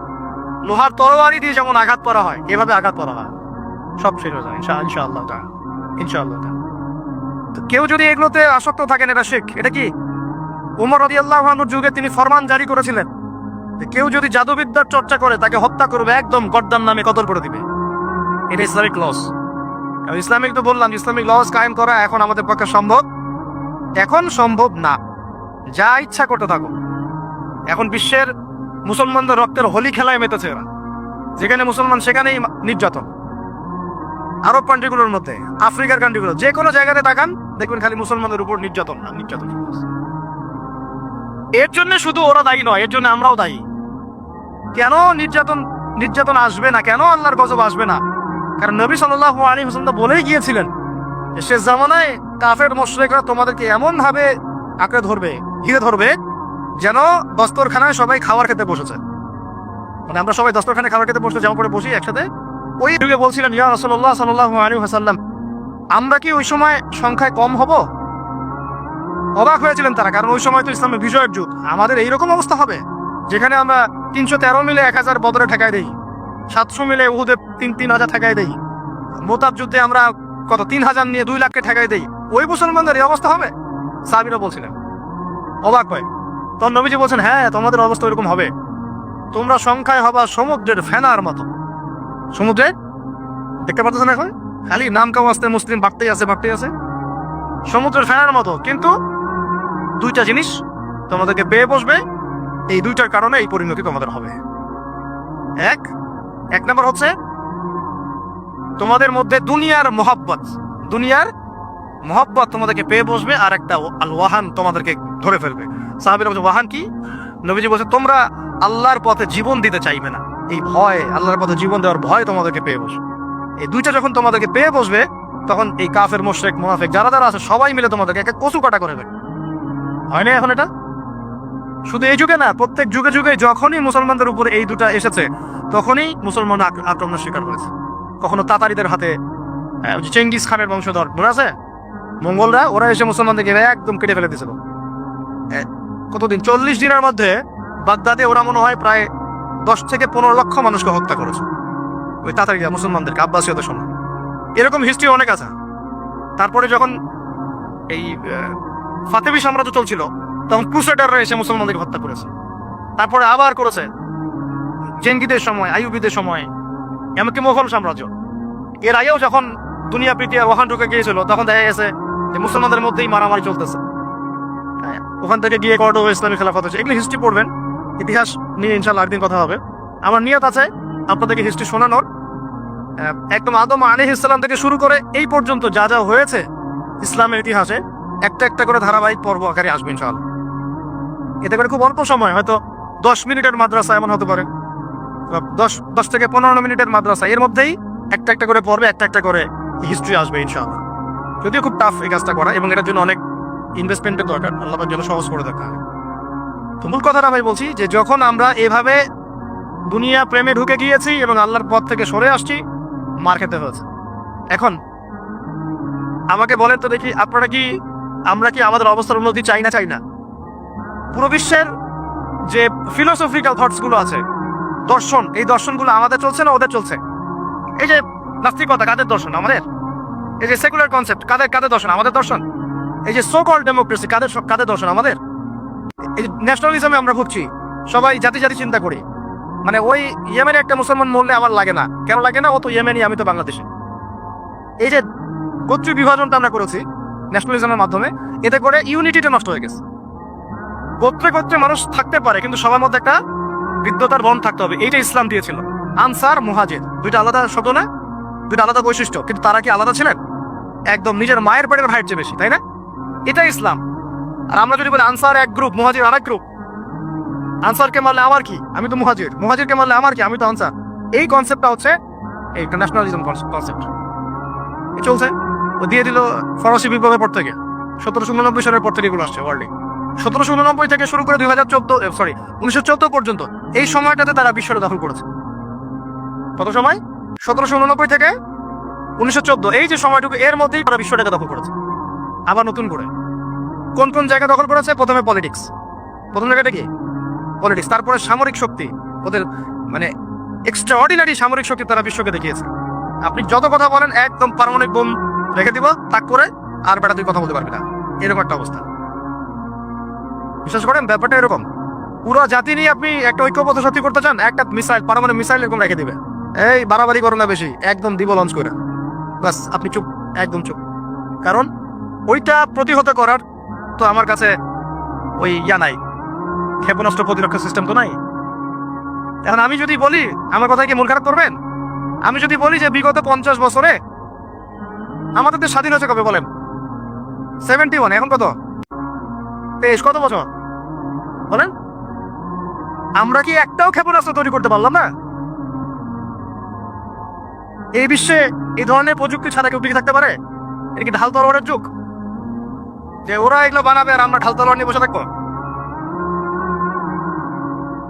লোহার তরবারি দিয়ে যেমন আঘাত করা হয় এভাবে আঘাত করা হয়, সব শেষ হয়ে যায় ইনশাআল্লাহ তাআলা, ইনশাআল্লাহ তাআলা। তো কেউ যদি এগুলোতে আসক্ত থাকেন, এটা শিরক। এটা কি? ওমর রাদিয়াল্লাহু আনহুর যুগে তিনি ফরমান জারি করেছিলেন যে কেউ যদি জাদুবিদ্যার চর্চা করে তাকে হত্যা করবে, একদম গর্দান নামে কতল করে দিবে। এটা ইসলামিক লস। ইসলামিক তো বললাম, ইসলামিক লস কায়েম করা এখন আমাদের পক্ষে সম্ভব, এখন সম্ভব না। যা ইচ্ছা করতে থাকো। এখন বিশ্বের মুসলমানদের রক্তের হোলি খেলায় মেতেছে এরা, যেখানে মুসলমান সেখানেই নির্যাতন। আরব কান্ট্রিগুলোর মধ্যে, আফ্রিকার কান্ট্রিগুলো, যে কোনো জায়গাতে তাকান দেখবেন খালি মুসলমানদের উপর নির্যাতন না নির্যাতন। এর জন্য শুধু ওরা দায়ী নয়, এর জন্য আমরাও দায়ী। কেন নির্যাতন আসবে না? কেন আল্লাহর গজব আসবে না? কারণ নবী সাল্লাল্লাহু আলাইহি ওয়াসাল্লাম বলেই গিয়েছিলেন শেষ জামানায় কাফের মুশরিকরা তোমাদেরকে এমন ভাবে আঁকড়ে ধরবে, ঘিরে ধরবে, যেন দস্তরখানায় সবাই খাবার খেতে বসেছে। মানে আমরা সবাই দস্তরখানায় খাবার খেতে বসতে যেমন করে বসি একসাথে, ওই যুগে বলছিলেন ইয়া রাসূলুল্লাহ সাল্লাল্লাহু আলাইহি ওয়াসাল্লাম, আমরা কি ওই সময় সংখ্যায় কম হব? অবাক হয়েছিলেন তারা, কারণ ওই সময় তো ইসলামের বিজয়ের যুগ। আমাদের এইরকম অবস্থা হবে যেখানে আমরা 313 মিলে 1000 বদরে ঠেকাই দেই, 700 মিলে উহুদে 3,000 ঠেকাই দেই, মোতাব যুদ্ধে আমরা কত 3000 নিয়ে 2 লাখকে ঠেকাই দেই। ওই মুসলমানদের এই অবস্থা হবে? সাহাবীরা বলছিলেন, অবাক হয়। তখন নবীজি বলছেন, হ্যাঁ তোমাদের অবস্থা এরকম হবে। তোমরা সংখ্যায় হবা সমুদ্রের ফেনার মতো। সমুদ্রে দেখতে পাচ্ছেন এখন খালি নাম কাম আসতে মুসলিম বাড়তেই আছে। সমুদ্রের ফেনার মতো, কিন্তু দুইটা জিনিস তোমাদেরকে পেয়ে বসবে। এই দুইটার কারণে এই পরিণতি তোমাদের হবে। এক নম্বর হচ্ছে তোমাদের মধ্যে দুনিয়ার মহব্বত তোমাদেরকে পেয়ে বসবে। আর একটা আল ওয়াহান, তোমাদেরকে ধরে ফেলবে। সাহাবীরা বলছে ওয়াহান কি? নবীজি বলছে তোমরা আল্লাহর পথে জীবন দিতে চাইবে না। এই ভয়, আল্লাহর পথে জীবন দেওয়ার ভয় তোমাদেরকে পেয়ে বসবে। এই দুইটা যখন তোমাদেরকে পেয়ে বসবে, তখন এই কাফের, মুশরিক, মুনাফিক যারা আছে সবাই মিলে তোমাদেরকে একটা কচু কাটা করে দেবে। হয় না এখন এটা? শুধু এই যুগে না, প্রত্যেক যুগে যুগে যখনই মুসলমানদের উপরে এই দুটা এসেছে, তখনই মুসলমান আক্রমণের শিকার হয়েছে। কখনো তাতারিদের হাতে, চেঙ্গিস খানের বংশধর মনে আছে, মঙ্গলরা, ওরা এসে মুসলমানদেরকে একদম কেটে ফেলে দিয়েছিল। কতদিন? 40 দিনের মধ্যে বাগদাদে ওরা মনে হয় প্রায় 10 থেকে 15 লক্ষ মানুষকে হত্যা করেছে, ওই তাতারিরা মুসলমানদেরকে, আব্বাসীয়দের সময়। এরকম হিস্ট্রি অনেক আছে। তারপরে যখন এই ফাতেমি সাম্রাজ্য চলছিল, তখন ক্রুসেডাররা এসে মুসলমানদেরকে হত্যা করেছে। তারপরে আবার করেছে জেঙ্গিদের সময়, আইয়ুবীদের সময়, এমনকি মোগল সাম্রাজ্য। এর আগেও যখন দুনিয়া পৃথিবী ওখান ঢুকে গিয়েছিল, তখন দেখা গেছে যে মুসলমানদের মধ্যেই মারামারি চলতেছে। ওখান থেকে গিয়ে কর্ডোবা ইসলামী খেলাফত হয়েছে। এগুলো হিস্ট্রি পড়বেন, ইতিহাস নিয়ে ইনশাআল্লাহ একদিন কথা হবে। আমার নিয়ত আছে আপনাদেরকে হিস্ট্রি শোনানোর। একদম আদম আলাইহিস সালাম থেকে শুরু করে এই পর্যন্ত যা যা হয়েছে ইসলামের ইতিহাসে, একটা একটা করে ধারাবাহিক পর্ব আকারে আসবে ইনশাআল্লাহ। এতে করে খুব অল্প সময়, হয়তো 10 মিনিটের মাদ্রাসা এমন হতে পারে, 10 থেকে 15 মিনিটের মাদ্রাসা, এর মধ্যেই একটা একটা করে পড়বে, একটা একটা করে হিস্ট্রি আসবে ইনশাআল্লাহ। যদিও খুব টাফ এই কাজটা করা, এবং এটার জন্য অনেক ইনভেস্টমেন্টের দরকার, আল্লাহর জন্য সহজ করে দেখা হয়। তো মূল কথাটা আমি বলছি যে যখন আমরা এভাবে দুনিয়া প্রেমে ঢুকে গিয়েছি এবং আল্লাহর পথ থেকে সরে আসছি, মার খেতে হয়েছে। এখন আমাকে বলেন তো দেখি, আমরা কি আমাদের অবস্থার উন্নতি চাই না? পুরো বিশ্বের যে ফিলোসফিক্যাল থটস গুলো আছে, দর্শন, এই দর্শনগুলো আমাদের চলছে না ওদের চলছে? এই যে নাস্তিকতা, কাদের দর্শন? আমাদের। এই যে সেকুলার কনসেপ্ট, কাদের দর্শন? আমাদের দর্শন। এই যে সো কল্ড ডেমোক্রেসি, কাদের দর্শন? আমাদের। এই ন্যাশনালিজমে আমরা ভুগছি, সবাই জাতি চিন্তা করি। মানে ওই ইয়েমেনে একটা মুসলমান মরলে আমার লাগে না, কেন লাগে না? ও তো ইয়েমেনি, আমি তো বাংলাদেশে। এই যে গোত্রীয় বিভাজনটা আমরা করেছি ন্যাশনালিজমের মাধ্যমে, এতে করে ইউনিটিটা নষ্ট হয়ে গেছে। গোত্রে মানুষ থাকতে পারে, কিন্তু সবার মধ্যে একটা বিদ্যতার বন্ধ থাকতে হবে। এইটা ইসলাম দিয়েছিল। আনসার, মুহাজির, দুইটা আলাদা শব্দ না, দুইটা আলাদা বৈশিষ্ট্য, কিন্তু তারা কি আলাদা ছিলেন? একদম নিজের মায়ের পেটের ভাইয়ের চেয়ে বেশি, তাই না? এটা ইসলাম। আর আমরা যদি বলি আনসার এক গ্রুপ, মুহাজির আরেক গ্রুপ, আনসারকে মারলে আমার কি, আমি তো মুহাজিরকে মারলে আমার কি, আমি তো আনসার। এই কনসেপ্টটা হচ্ছে এই ন্যাশনালিজম কনসেপ্ট চলছে। ও দিয়ে দিল ফরাসি বিপ্লবের পর থেকে, 1789 সালের পর থেকে এগুলো আসছে ওয়ার্ল্ডে। 1789 থেকে শুরু করে 1914 পর্যন্ত, এই সময়টাতে তারা বিশ্বটা দখল করেছে। কত সময়? 1789 থেকে 1914, এই যে সময়টুকু, এর মধ্যেই তারা বিশ্বটাকে দখল করেছে। আবার নতুন করে কোন জায়গা দখল করেছে? প্রথমে পলিটিক্স, প্রথম জায়গাটা কি? পলিটিক্স। তারপরে সামরিক শক্তি, ওদের মানে এক্সট্রাঅর্ডিনারি সামরিক শক্তি তারা বিশ্বকে দেখিয়েছে। আপনি যত কথা বলেন একদম পারমাণবিক বোম রেখে দিব তাক করে, আর বেটা তুই কথা বলতে পারবি না, এরকম একটা অবস্থা। বিশ্বাস করেন ব্যাপারটা এরকম। পুরো জাতি নিয়ে আপনি একটা ঐক্যবদ্ধ শক্তি করতে চান, একটা মিসাইল, পারমাণবিক মিসাইল এরকম রেখে দিবে, এই বাড়াবাড়ি করো না বেশি, একদম দিব লঞ্চ করে, বাস আপনি চুপ, একদম চুপ। কারণ ওইটা প্রতিহত করার তো আমার কাছে ওই নাই, ক্ষেপণাস্ত্র প্রতিরক্ষা সিস্টেম তো নাই। এখন আমি যদি বলি, আমার কথা কি মন খারাপ করবেন? আমি যদি বলি যে বিগত 50 বছরে আমাদের দেশ স্বাধীন হয়েছে কবে বলেন? 71, এখন কত? 23, কত বছর বলেন? আমরা কি একটাও ক্ষেপণাস্ত্র তৈরি করতে পারলাম না? এই বিশ্বে এই ধরনের প্রযুক্তি ছাড়া কেউ টিকে থাকতে পারে? এটা কি ঢাল তলোয়ারের যুগ যে ওরা এগুলো বানাবে আর আমরা ঢাল তলোয়ার নিয়ে বসে থাকবো?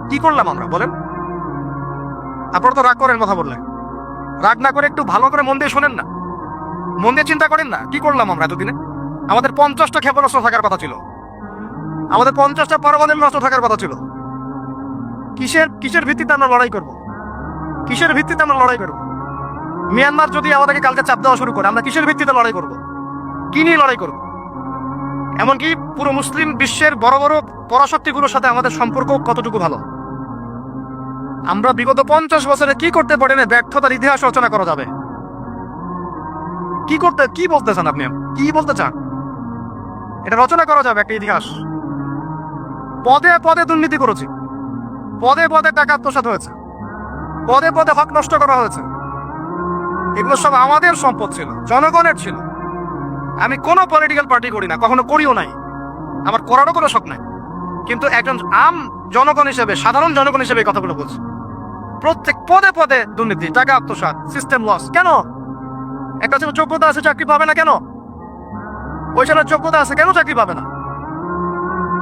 কি করলাম আমরা বলেন? আপনারা তো রাগ করেন কথা বললে, রাগ না করে একটু ভালো করে মন দিয়ে শোনেন না, মন দিয়ে চিন্তা করেন না। কি করলাম আমরা এতদিনে? আমাদের 50টা ক্ষেপণাস্ত্র থাকার কথা ছিল, আমাদের 50টা পারমাণবিক অস্ত্র থাকার কথা ছিল। কিসের ভিত্তিতে আমরা লড়াই করব? কিসের ভিত্তিতে আমরা লড়াই করব? মিয়ানমার যদি আমাদেরকে কালকে চাপ দেওয়া শুরু করে, আমরা কিসের ভিত্তিতে লড়াই করব? কি নিয়ে লড়াই করব? এমনকি পুরো মুসলিম বিশ্বের বড় বড় পরাশক্তিগুলোর সাথে আমাদের সম্পর্ক কতটুকু ভালো? আমরা বিগত 50 বছরে কি করতে পারি না, ব্যর্থতার ইতিহাস রচনা করা যাবে। কি বলতে চান আপনি? কি বলতে চান? এটা রচনা করা যাবে একটা ইতিহাস। পদে পদে দুর্নীতি করেছি, পদে পদে টাকা আত্মসাৎ হয়েছে, পদে পদে হক নষ্ট করা হয়েছে। এগুলো সব আমাদের সম্পদ ছিল, জনগণের ছিল। আমি কোনো পলিটিক্যাল পার্টি করি না, কখনো করিও নাই, আমার করারও কোনো শখ নাই। কিন্তু একজন জনগণ হিসেবে, সাধারণ জনগণ হিসেবে এই কথাগুলো বলছি। প্রত্যেক পদে পদে দুর্নীতি, টাকা আত্মসাৎ, সিস্টেম লস। কেন? একটা ছেলে যোগ্যতা আছে চাকরি পাবে না কেন? ওই ছেলের যোগ্যতা আছে কেন চাকরি পাবে না?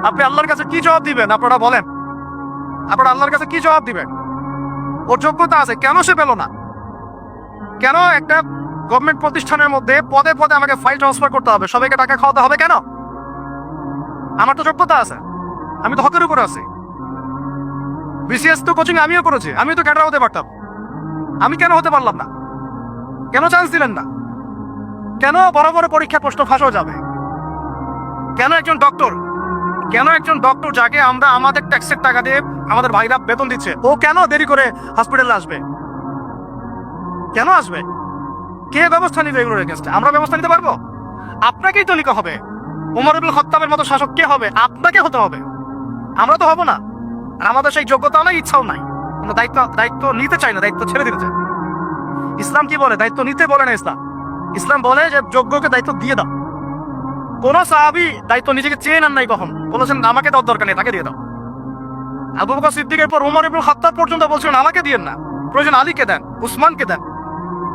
আপনি আল্লাহর কাছে কি জবাব দিবেন? আপনারা বলেন, আপনারা আল্লাহর কাছে কি জবাব দিবেন? ওর যোগ্যতা আছে কেন সে পেল না? কেন একটা গভর্নমেন্ট প্রতিষ্ঠানের মধ্যে পদে পদে আমাকে ফাইল ট্রান্সফার করতে হবে, সবাইকে টাকা খাওয়াতে হবে কেন? আমার তো যোগ্যতা আছে, আমি তো হকের উপরে আছি। বিসিএস তো কোচিং আমিও করেছি, আমিও তো ক্যাডার হতে পারতাম, আমি কেন হতে পারলাম না? কেন চান্স দিলেন না? কেন বড় বড় পরীক্ষার প্রশ্ন ফাঁস হয়ে যাবে? কেন একজন ডক্টর যাকে আমরা আমাদের ট্যাক্সের টাকা দিয়ে আমাদের ভাইরা বেতন দিচ্ছে, ও কেন দেরি করে হসপিটালে আসবে? কেন আসবে? কে ব্যবস্থা নিবে এগুলোর এগেইনস্টে? আমরা ব্যবস্থা নিতে পারবো? আপনাকেই তো নিতে হবে। ওমর ইবনুল খাত্তাবের মতো শাসক কে হবে? আপনাকে হতে হবে, আমরা তো হব না। আর আমাদের সেই যোগ্যতাও নাই, ইচ্ছাও নাই। আমরা দায়িত্ব নিতে চাই না, দায়িত্ব ছেড়ে দিতে চাই। ইসলাম কি বলে? দায়িত্ব নিতে বলে না ইসলাম। ইসলাম বলে যে যোগ্যকে দায়িত্ব দিয়ে দাও। কোন সাহাবী দায়িত্ব নিজেকে চেয়ে নেন নাই, কখন বলেছেন আমাকে দেওয়ার দরকার নেই, তাকে দিয়ে দাও। আবু বকর সিদ্দিকের পর ওমর ইবনুল খাত্তাব পর্যন্ত বলছিলেন আমাকে দিয়েন না, প্রয়োজন আলীকে দেন, উসমানকে দেন।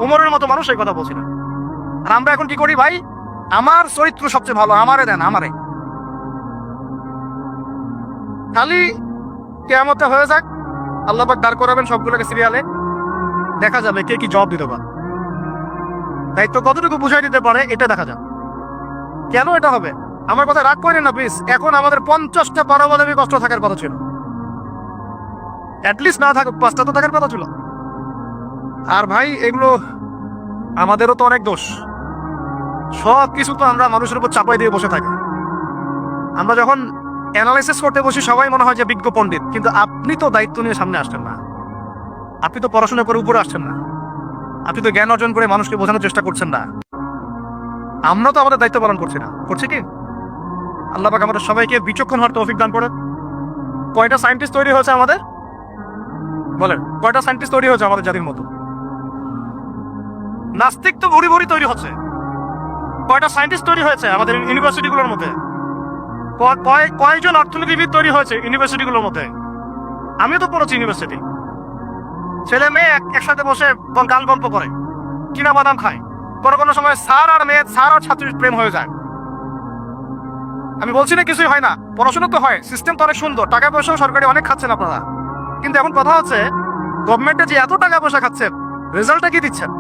ওমরের মতো মানুষ এই কথা বলছিলেন। আর আমরা এখন কি করি ভাই? আমার চরিত্র সবচেয়ে ভালো, আমারে দেন, আমারে। খালি কিয়ামতটা হয়ে যাক, আল্লাহ পাক দাঁড় করাবেন সবগুলোকে সিরিয়ালে, দেখা যাবে কে কি জবাব দিতে পারে, দায়িত্ব কতটুকু বুঝাই দিতে পারে, এটা দেখা যাবে। কেন এটা হবে? আমার কথা রাগ করেন না প্লিজ। এখন আমাদের 50টা পারমাণবিক অস্ত্র থাকার কথা ছিল, অ্যাটলিস্ট না থাকুক 5টা তো থাকার কথা ছিল। আর ভাই এগুলো আমাদেরও তো অনেক দোষ, সব কিছু তো আমরা মানুষের উপর চাপাই দিয়ে বসে থাকি। আমরা যখন অ্যানালাইসিস করতে বসি সবাই মনে হয় যে বিজ্ঞ পণ্ডিত, কিন্তু আপনি তো দায়িত্ব নিয়ে সামনে আসছেন না, আপনি তো পড়াশোনা করে উপরে আসছেন না, আপনি তো জ্ঞান অর্জন করে মানুষকে বোঝানোর চেষ্টা করছেন না। আমরা তো আমাদের দায়িত্ব পালন করছি না, করছি কি? আল্লাহ পাক আমাদের সবাইকে বিচক্ষণ হওয়ার তৌফিক দান করে। কয়টা সায়েন্টিস্ট তৈরি হয়েছে আমাদের? বলেন, কয়টা সায়েন্টিস্ট তৈরি হয়েছে আমাদের জাতির মতো? নাস্তিক তো ভরি ভরি তৈরি হচ্ছে। কয়টা সায়েন্টিস্ট তৈরি হয়েছে আমাদের ইউনিভার্সিটিগুলোর মধ্যে? কয়জন অর্থনীতিবিদ তৈরি হয়েছে ইউনিভার্সিটিগুলোর মধ্যে? আমিও তো পড়েছি ইউনিভার্সিটি। ছেলে মেয়ে একসাথে বসে গান গল্প করে, চীনা বাদাম খায়। কোনো সময় স্যার আর মেয়ে, স্যার আর ছাত্রীর প্রেম হয়ে যায়। আমি বলছি না কিছুই হয় না, পড়াশোনা তো হয়, সিস্টেম তো অনেক সুন্দর, টাকা পয়সাও সরকারি অনেক খাচ্ছেন আপনারা। কিন্তু এখন কথা হচ্ছে গভর্নমেন্টে যে এত টাকা পয়সা খাচ্ছেন, রেজাল্টটা কি দিচ্ছেন?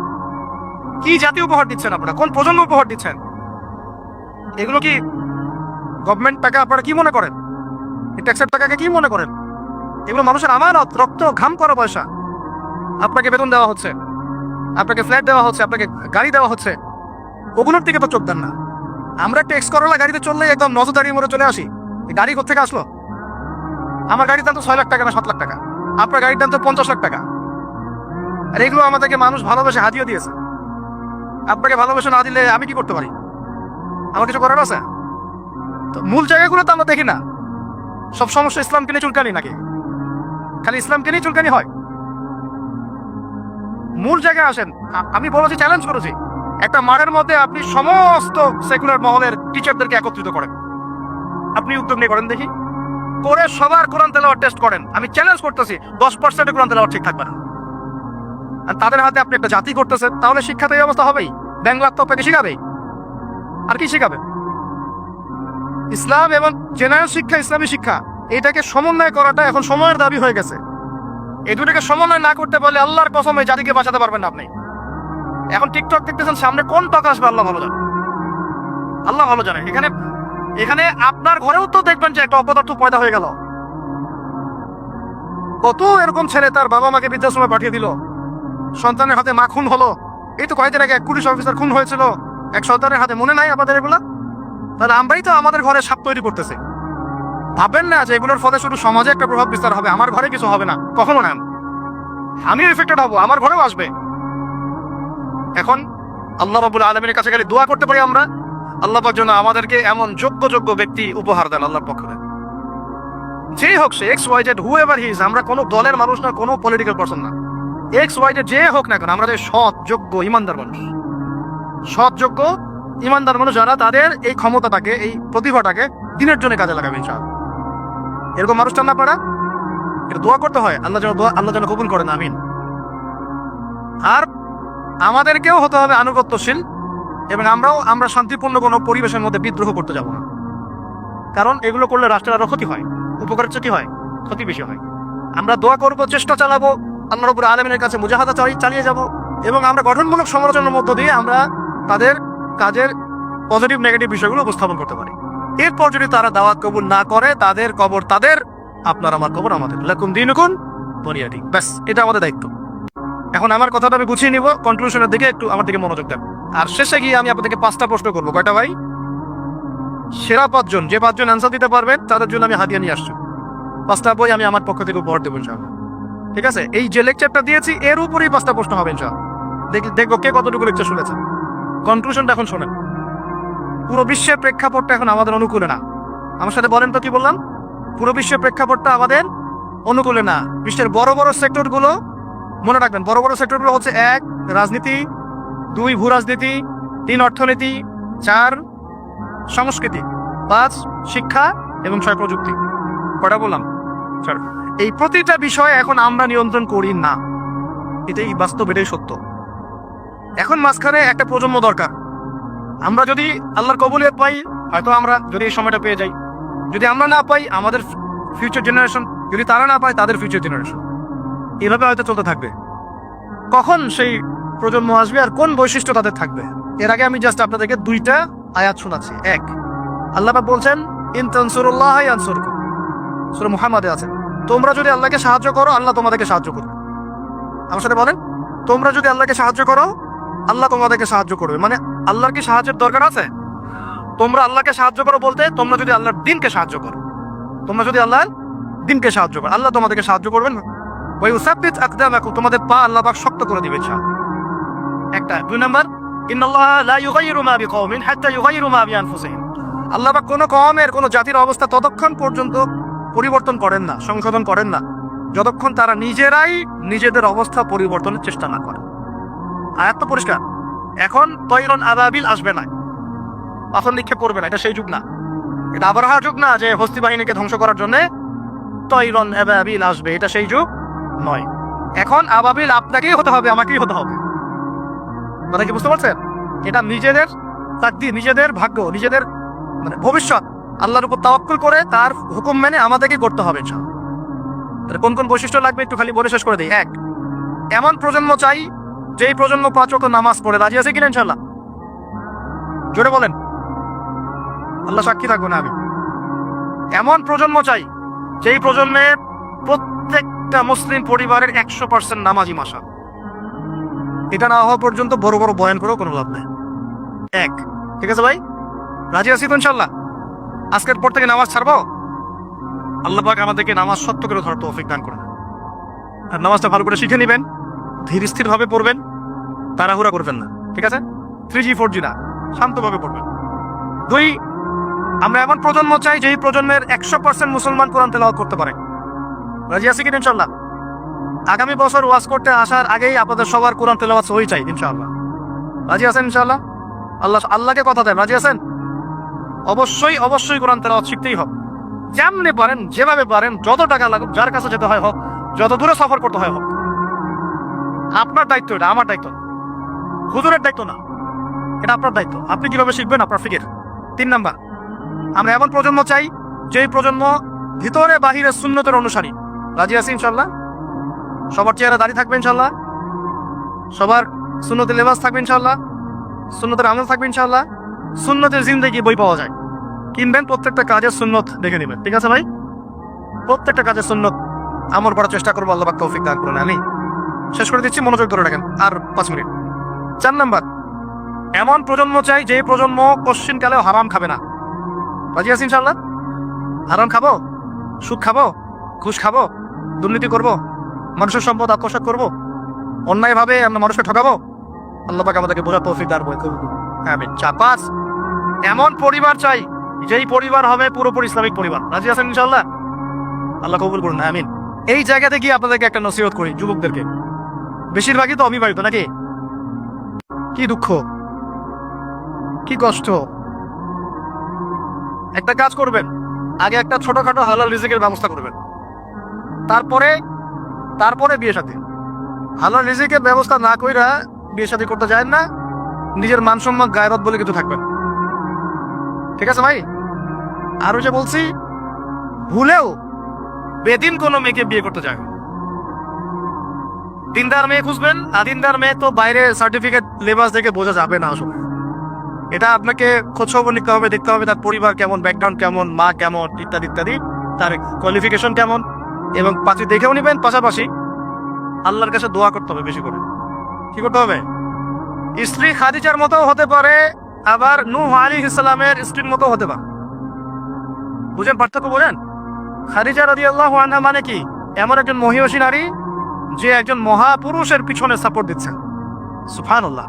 কি জাতীয় উপহার দিচ্ছেন আপনারা? কোন প্রজন্ম উপহার দিচ্ছেন? এগুলো কি গভর্নমেন্ট টাকা আপনারা কি মনে করেন? এই ট্যাক্সের টাকাকে কি মনে করেন? এগুলো মানুষের আমানত, রক্ত ঘাম করা পয়সা। আপনাকে বেতন দেওয়া হচ্ছে, আপনাকে ফ্ল্যাট দেওয়া হচ্ছে, আপনাকে গাড়ি দেওয়া হচ্ছে, ওগুলোর দিকে তো চোখ দেন না। আমরা একটা এক্স করোলা গাড়িতে চললেই একদম নজরদারি মোড়ে চলে আসি। এই গাড়ি কোথেকে আসলো? আমার গাড়ির দাম তো 6 লাখ টাকা না 7 লাখ টাকা, আপনার গাড়ির দাম তো 50 লাখ টাকা। আর এগুলো আমাদেরকে মানুষ ভালোবেসে হাতিয়ে দিয়েছে। আপনাকে ভালোবেসে না দিলে আমি কি করতে পারি? আমার কিছু করার আছে? তো মূল জায়গাগুলো তো আমরা দেখি না। সব সমস্যা ইসলামকে নিয়ে চুলকানি নাকি? খালি ইসলামকে নিয়ে চুলকানি হয়? মূল জায়গায় আসেন। আমি বলেছি, চ্যালেঞ্জ করেছি, একটা মাঠের মধ্যে আপনি সমস্ত সেকুলার মহলের টিচারদেরকে একত্রিত করেন। আপনি উদ্যোগ নিয়ে করেন দেখি, করে সবার কোরআন তেলাওয়াত টেস্ট করেন। আমি চ্যালেঞ্জ করতেছি 10% কোরআন তেলাওয়াত ঠিক থাকবে না। আর তাদের হাতে আপনি একটা জাতি করতেছেন, তাহলে শিক্ষাতে এই অবস্থা হবেই। ব্যাংক লাগতো আপনাকে শিখাবেই, আর কি শিখাবে? ইসলাম এবং জেনারেল শিক্ষা, ইসলামী শিক্ষা, এটাকে সমন্বয় করাটা এখন সময়ের দাবি হয়ে গেছে। এই দুটোকে সমন্বয় না করতে পারলে আল্লাহর কসম এই জাতিকে বাঁচাতে পারবেন না আপনি। এখন টিকটক দেখতেছেন, সামনে কোন টাকা আসবে আল্লাহ ভালো জানে, আল্লাহ ভালো জানে। এখানে এখানে আপনার ঘরেও তো দেখবেন যে একটা অপদার্থ পয়দা হয়ে গেল। কত এরকম ছেলে তার বাবা মাকে বৃদ্ধাশ্রমে পাঠিয়ে দিল, সন্তানের হাতে মা খুন হলো। এই তো কয়েকদিন আগে এক পুলিশ অফিসার খুন হয়েছিল এক সন্তানের হাতে, মনে নাই আপনাদের এগুলা? তাহলে আমরাই তো আমাদের ঘরে সাপ তৈরি করতেছি। ভাববেন না যে এগুলোর ফলে শুধু সমাজে একটা প্রভাব বিস্তার হবে, আমার ঘরে কিছু হবে না, কখনো না। আমিও এফেক্টেড হবো, আমার ঘরেও আসবে। এখন আল্লাহ রাব্বুল আলামিনের কাছে গেলে দোয়া করতে পারি আমরা, আল্লাহ পাক যেন আমাদেরকে এমন যোগ্য ব্যক্তি উপহার দেন আল্লাহর পক্ষ থেকে। যেই হোক সে x y z, whoever he is, আমরা কোনো দলের মানুষ না, কোনো পলিটিক্যাল পারসন না। এক্স ওয়াই জেড যে হোক না কেন, আমরা যে সৎ যোগ্য ইমানদার মানুষ, সৎ যোগ্য ইমানদার মানুষ যারা তাদের এই ক্ষমতাটাকে, এই প্রতিভাটাকে দিনের জন্য কাজে লাগাবে ইনশাআল্লাহ। এরকম মানুষ চান না আপনারা? এটা দোয়া করতে হয়, আল্লাহ যেন কবুল করেন, আমিন। আর আমাদেরকেও হতে হবে আনুগত্যশীল, এবং আমরা শান্তিপূর্ণ কোনো পরিবেশের মধ্যে বিদ্রোহ করতে যাব না। কারণ এগুলো করলে রাষ্ট্রের আরো ক্ষতি হয়, উপকারের চেয়ে কি হয়, ক্ষতি বেশি হয়। আমরা দোয়া করব, চেষ্টা চালাবো, আল্লাহ রাব্বুল আলামিনের কাছে মুজাহাদা চালিয়ে যাব, এবং আমরা গঠনমূলক সমালোচনার মধ্য দিয়ে আমরা তাদের কাজের পজিটিভ নেগেটিভ বিষয়গুলো উপস্থাপন করতে পারি। এরপর যদি তারা দাওয়াত কবুল না করে, তাদের কবর তাদের, আপনার আমার কবর আমাদের। লাকুম দীনুকুম ওয়ালিয়া। ব্যাস, এটা আমাদের দায়িত্ব। এখন আমার কথাটা আমি গুছিয়ে নিব, কনক্লুশনের দিকে একটু আমার দিকে মনোযোগ দেন। আর শেষে গিয়ে আমি আপনাদেরকে 5টা প্রশ্ন করবো। কয়টা ভাই? সেরা 5 জন, যে 5 জন অ্যান্সার দিতে পারবেন তাদের জন্য আমি হাদিয়া নিয়ে আসছি। 5টা বই আমি আমার পক্ষ থেকে উপহার দেবো ইনশাআল্লাহ। ঠিক আছে? এই যে লেকচারটা দিয়েছি এর উপরেই 5টা প্রশ্ন হবে ইনশাআল্লাহ। দেখবো কে কতটুকু লেকচার শুনেছে। কনক্লুশনটা এখন শোনেন। পুরো বিশ্বের প্রেক্ষাপটটা এখন আমাদের অনুকূলে না। আমার সাথে বলেন তো কি বললাম? পুরো বিশ্বের প্রেক্ষাপটটা আমাদের অনুকূলে না। বিশ্বের বড় বড় সেক্টরগুলো, মনে রাখবেন, বড় বড় সেক্টরগুলো হচ্ছে 1 রাজনীতি, 2 ভূ রাজনীতি, 3 অর্থনীতি, 4 সংস্কৃতি, 5 শিক্ষা, এবং 6 প্রযুক্তি। কয়টা বললাম? 4। এই প্রতিটা বিষয় এখন আমরা নিয়ন্ত্রণ করি না, এটাই বাস্তব, এটাই সত্য। এখন মাঝখানে একটা প্রজন্ম দরকার। আমরা যদি আল্লাহর কবুলিয়ত পাই, হয়তো আমরা যদি এই সময়টা পেয়ে যাই। যদি আমরা না পাই, আমাদের ফিউচার জেনারেশন, যদি তারা না পায়, তাদের ফিউচার জেনারেশন, এভাবে হয়তো চলতে থাকবে। কখন সেই প্রজন্ম আসবে আর কোন বৈশিষ্ট্য তাদের থাকবে, এর আগে আমি জাস্ট আপনাদেরকে 2টা আয়াত শোনাচ্ছি। 1, আল্লাহ পাক বলছেন, ইন তানসুরুল্লাহ ইয়ানসুরকুম, সূরা মুহাম্মাদে আছে, তোমরা যদি আল্লাহকে সাহায্য করো, আল্লাহ তোমাদেরকে সাহায্য করবে। আমার সাথে বলেন, তোমরা যদি আল্লাহকে সাহায্য করো, আল্লাহ তোমাদেরকে সাহায্য করবে। মানে আল্লাহর কি সাহায্যের দরকার আছে? তোমরা আল্লাহকে সাহায্য করো বলতে, তোমরা যদি আল্লাহর দিনকে সাহায্য করো, তোমরা যদি আল্লাহর দিনকে সাহায্য করো, আল্লাহ তোমাদেরকে সাহায্য করবেন। ওয়া ইউসাব্বিত আকদামাকুম, তোমাদের পা আল্লাহ পাক শক্ত করে দিবেন ইনশাআল্লাহ। একটা। 2 নাম্বার, ইন্নাল্লাহা লা ইউগাইয়িরু মা বিকওমিন হাত্তা ইউগাইয়িরু মা বিআনফুসিহিম, আল্লাহ পাক কোনো কওমের, কোনো জাতির অবস্থা ততক্ষণ পর্যন্ত পরিবর্তন করেন না, সংশোধন করেন না, যতক্ষণ তারা নিজেরাই নিজেদের অবস্থা পরিবর্তনের চেষ্টা না করে। আয়াত তো পরিষ্কার। এখন তৈরন আবাবিল আসবে না, পাথর নিক্ষেপ করবে না, এটা সেই যুগ না। এটা আবরাহার যুগ না যে হস্তি বাহিনীকে ধ্বংস করার জন্য তৈরন আবাবিল আসবে, এটা সেই যুগ নয়। এখন আবাবিল আপনাকেই হতে হবে, আমাকেই হতে হবে। মানে কি বুঝতে পারছেন? এটা নিজেদের তাকদীর, নিজেদের ভাগ্য, নিজেদের মানে ভবিষ্যৎ আল্লাহর উপর তাওয়াক্কুল করে তার হুকুম মেনে আমাদেরকে করতে হবে ইনশাআল্লাহ। তাহলে কোন কোন বৈশিষ্ট্য লাগবে একটু খালি বলে শেষ করে দিই। 1, এমন প্রজন্ম চাই যেই প্রজন্ম 5 ওয়াক্ত নামাজ পড়ে। রাজি আছে কিনা ইনশাআল্লাহ? জোরে বলেন, আল্লাহ সাক্ষী থাকবো না আমি। এমন প্রজন্ম চাই যেই প্রজন্মের প্রত্যেকটা প্রত্যেকটা মুসলিম পরিবারের 100% নামাজি মাসা। এটা না হওয়া পর্যন্ত বড় বড় বয়ান করেও কোনো লাভ নেই। এক, ঠিক আছে ভাই, রাজি আছি তো ইনশাল্লাহ? আজকের পর থেকে নামাজ ছাড়বো? আল্লাহ পাক আমাদেরকে নামাজ সত্য করে ধরার তৌফিক দান করেন। আর নামাজটা ভালো করে শিখে নেবেন, ধীর স্থির ভাবে পড়বেন, তাড়াহুড়া করবেন না, ঠিক আছে? 3G 4G না, শান্তভাবে পড়বেন। দুই, আমরা এমন প্রজন্ম চাই যেই প্রজন্মের 100% মুসলমান কোরআন তেলাওয়াত করতে পারে। রাজি আছি কিনা ইনশাল্লাহ? আগামী বছর ওয়াজ করতে আসার আগেই আপনাদের সবার কোরআন তেলাওয়াত সহি চাই ইনশাআল্লাহ। রাজি আছেন ইনশাআল্লাহ? আল্লাহকে কথা দেন, রাজি আছেন? অবশ্যই অবশ্যই কোরআন তেলাওয়াত শিখতেই হবে। যেমনি পারেন, যেভাবে পারেন, যত টাকা লাগুক, যার কাছে যেতে হয় হোক, যত দূরে সফর করতে হয় হোক। আপনার দায়িত্ব এটা, আমার দায়িত্ব, হুজুরের দায়িত্ব না, এটা আপনার দায়িত্ব। আপনি কিভাবে শিখবেন আপনার ফিকির। 3 নাম্বার, আমরা এমন প্রজন্ম চাই যেই প্রজন্ম ভিতরে বাহিরে সুন্নতের অনুসারী। রাজি আছি ইনশাল্লাহ? সবার চেহারা দাঁড়িয়ে থাকবে ইনশাল্লাহ, সবার সুন্নতের লেবাস থাকবে ইনশাল্লাহ, সুন্নতের আমল থাকবে ইনশাল্লাহ, সুন্নতের জিন্দেগি বই পাওয়া যায়, কিনবেন, প্রত্যেকটা কাজের সুন্নত দেখে নেবেন, ঠিক আছে ভাই? প্রত্যেকটা কাজের সুন্নত আমল করার চেষ্টা করবো, আল্লাহ পাক তৌফিক দান করুন। আমি শেষ করে দিচ্ছি, মনোযোগ ধরে রাখেন, আর 5 মিনিট। 4 নাম্বার, এমন প্রজন্ম চাই যে প্রজন্ম পশ্চিমকালেও হারাম খাবে না। রাজি আছি ইনশাল্লাহ? হারাম খাবো, সুদ খাবো, ঘুষ খাবো, দুর্নীতি করবো, মানুষের সম্পদ আত্মসাৎ করবো, অন্যায়ভাবে আমরা মানুষকে ঠকাবো? আল্লাহ পাক আমাদেরকে বোঝার তৌফিক দান করুন। আমিন। 4, এমন পরিবার চাই যেই পরিবার হবে পুরোপুরি ইসলামিক পরিবার। রাজি আছেন ইনশাল্লাহ? আল্লাহ কবুল করুন, আমিন। এই জায়গাতে গিয়ে আপনাদেরকে একটা নসিহত করি, যুবকদেরকে, বেশিরভাগই তো অবিবাহিত নাকি? কি দুঃখ, কি কষ্ট। একটা কাজ করবেন, আগে একটা ছোটখাটো হালাল রিজিকের ব্যবস্থা করবেন, তারপরে বিয়ে শাদী। হালাল রিজিকের ব্যবস্থা না কইরা বিয়ে শাদী করতে যায় না, নিজের মান সম্মান গায়রত বলে কিছু থাকবেন, ঠিক আছে ভাই? আর ওই যে বলছি, ভুলেও বেদিন কোনো মেয়েকে বিয়ে করতে যায়। দিনদার মেয়ে খুঁজবেন, আদিনদার মেয়ে তো বাইরে সার্টিফিকেট লেবাস দেখে বোঝা যাবে না আসলে। এটা আপনাকে খোঁজ খবর নিতে হবে, দেখতে হবে তার পরিবার কেমন, ব্যাকগ্রাউন্ড কেমন, মা কেমন, ইত্যাদি ইত্যাদি, তার কোয়ালিফিকেশন কেমন, এবং পাশে দেখেও নিবেন। পাশাপাশি আল্লাহর কাছে দোয়া করতে হবে বেশি করে। কি করতে হবে? স্ত্রী খাদিজার মতো হতে পারে, আবার নূহ আলাইহিস সালামের স্ত্রীর মতো হতে পারে। বুঝেন পার্থক্য? বলেন, খাদিজা রাদিয়াল্লাহু আনহা মানে কি? এমন একজন মহিয়সী নারী যে একজন মহাপুরুষের পিছনে সাপোর্ট দিচ্ছেন। সুবহানাল্লাহ,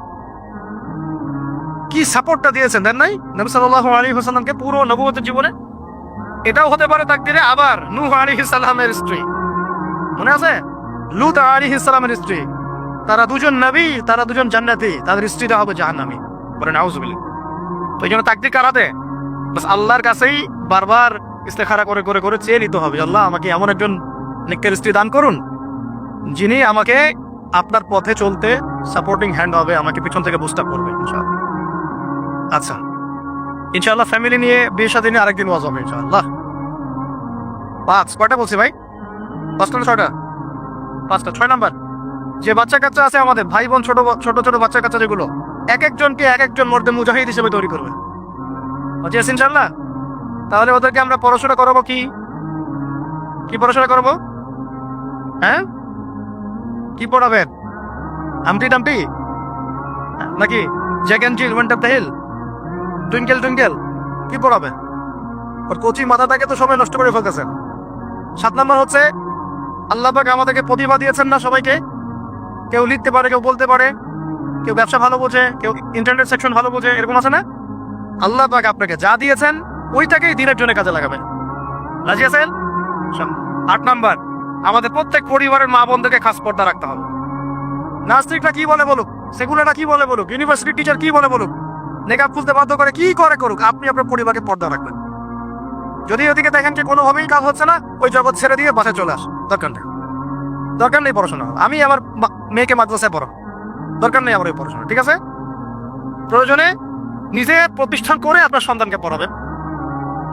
কি সাপোর্টটা দিয়েছেন দেন নাই নবী সাল্লাল্লাহু আলাইহি ওয়াসাল্লামকে পুরো নবুয়তের জীবনে? এটাও হতে পারে তাকদীরে। আবার নূহ আলাইহিস সালামের স্ত্রী, মনে আছে? লূত আলাইহিস সালামের স্ত্রী, তারা দুজন নবী, তারা দুজন জান্নাতি, তাদের স্ত্রীরা হবে জাহান্নামী। বলেন আউযুবিল্লাহ। তো এই জন্য তাকদীর কার হাতে? বাস আল্লাহর কাছেই বারবার ইস্তেখারা করে করে করে চেয়ে নিতে হবে, আল্লাহ আমাকে এমন একজন নেককার স্ত্রী দান করুন যিনি আমাকে আপনার পথে চলতে সাপোর্টিং হ্যান্ড হবে, আমাকে পিছন থেকে বুস্ট আপ করবে ইনশাআল্লাহ। আচ্ছা, ইনশাআল্লাহ ফ্যামিলি নিয়ে বিয়ে শাদী নিয়ে আরেকদিন ওয়াজ হবে ইনশাআল্লাহ। 5, কয়টা বলছি ভাই? 5টা না 6টা? 5টা। 6 নাম্বার, যে বাচ্চা কাচ্চা আছে আমাদের, ভাই বোন, ছোট ছোট ছোট বাচ্চা কাচ্চা যেগুলো, এক একজনকে এক একজন মর্দে মুজাহিদ হিসেবে তৈরি করবে। বুঝে আছেন ইনশাআল্লাহ? তাহলে ওদেরকে আমরা পড়াশোনা করাবো কি? কি পড়াশোনা করবো? হ্যাঁ, কি পড়াবেন? হামটি ডাম্পি নাকি Jack and Jill went up the hill, twinkle twinkle, কি পড়াবেন? ওর কোচি মাথাটাকে তো সময় নষ্ট করে ফেলতেছেন। 7 নাম্বার হচ্ছে, আল্লাহ পাক আমাদেরকে প্রতিভা দিয়েছেন না সবাইকে? কেউ লিখতে পারে, কেউ বলতে পারে, কেউ ব্যবসা ভালো বোঝে, কেউ ইন্টারনেট সেকশন ভালো বোঝে, এরকম আছে না? আল্লাহ পাক আপনাকে যা দিয়েছেন ওইটাকেই দিনের জন্য কাজে লাগাবেন। রাজি আছেন? 8 নাম্বার, আমাদের প্রত্যেক পরিবারের মা বোনদেরকে খাস পর্দা রাখতে হবে। নাস্তিকরা কি বলে বলুক, সেগুলোরা কি বলে বলুক, ইউনিভার্সিটি টিচার কি বলে বলুক, নেকাব খুলতে বাধ্য করে কি করে করুক, আপনি আপনার পরিবারকে পর্দা রাখবেন। যদি ওদিকে দেখেন যে কোনোভাবেই কাজ হচ্ছে না, ওই জগৎ ছেড়ে দিয়ে বাসায় চলে আস, দরকার নেই পড়াশোনা। আমি আমার মেয়েকে মাদ্রাসায় পড়াবো, দরকার নেই আমার ওই পড়াশোনা, ঠিক আছে? প্রয়োজনে নিজে প্রতিষ্ঠান করে আপনার সন্তানকে পড়াবেন।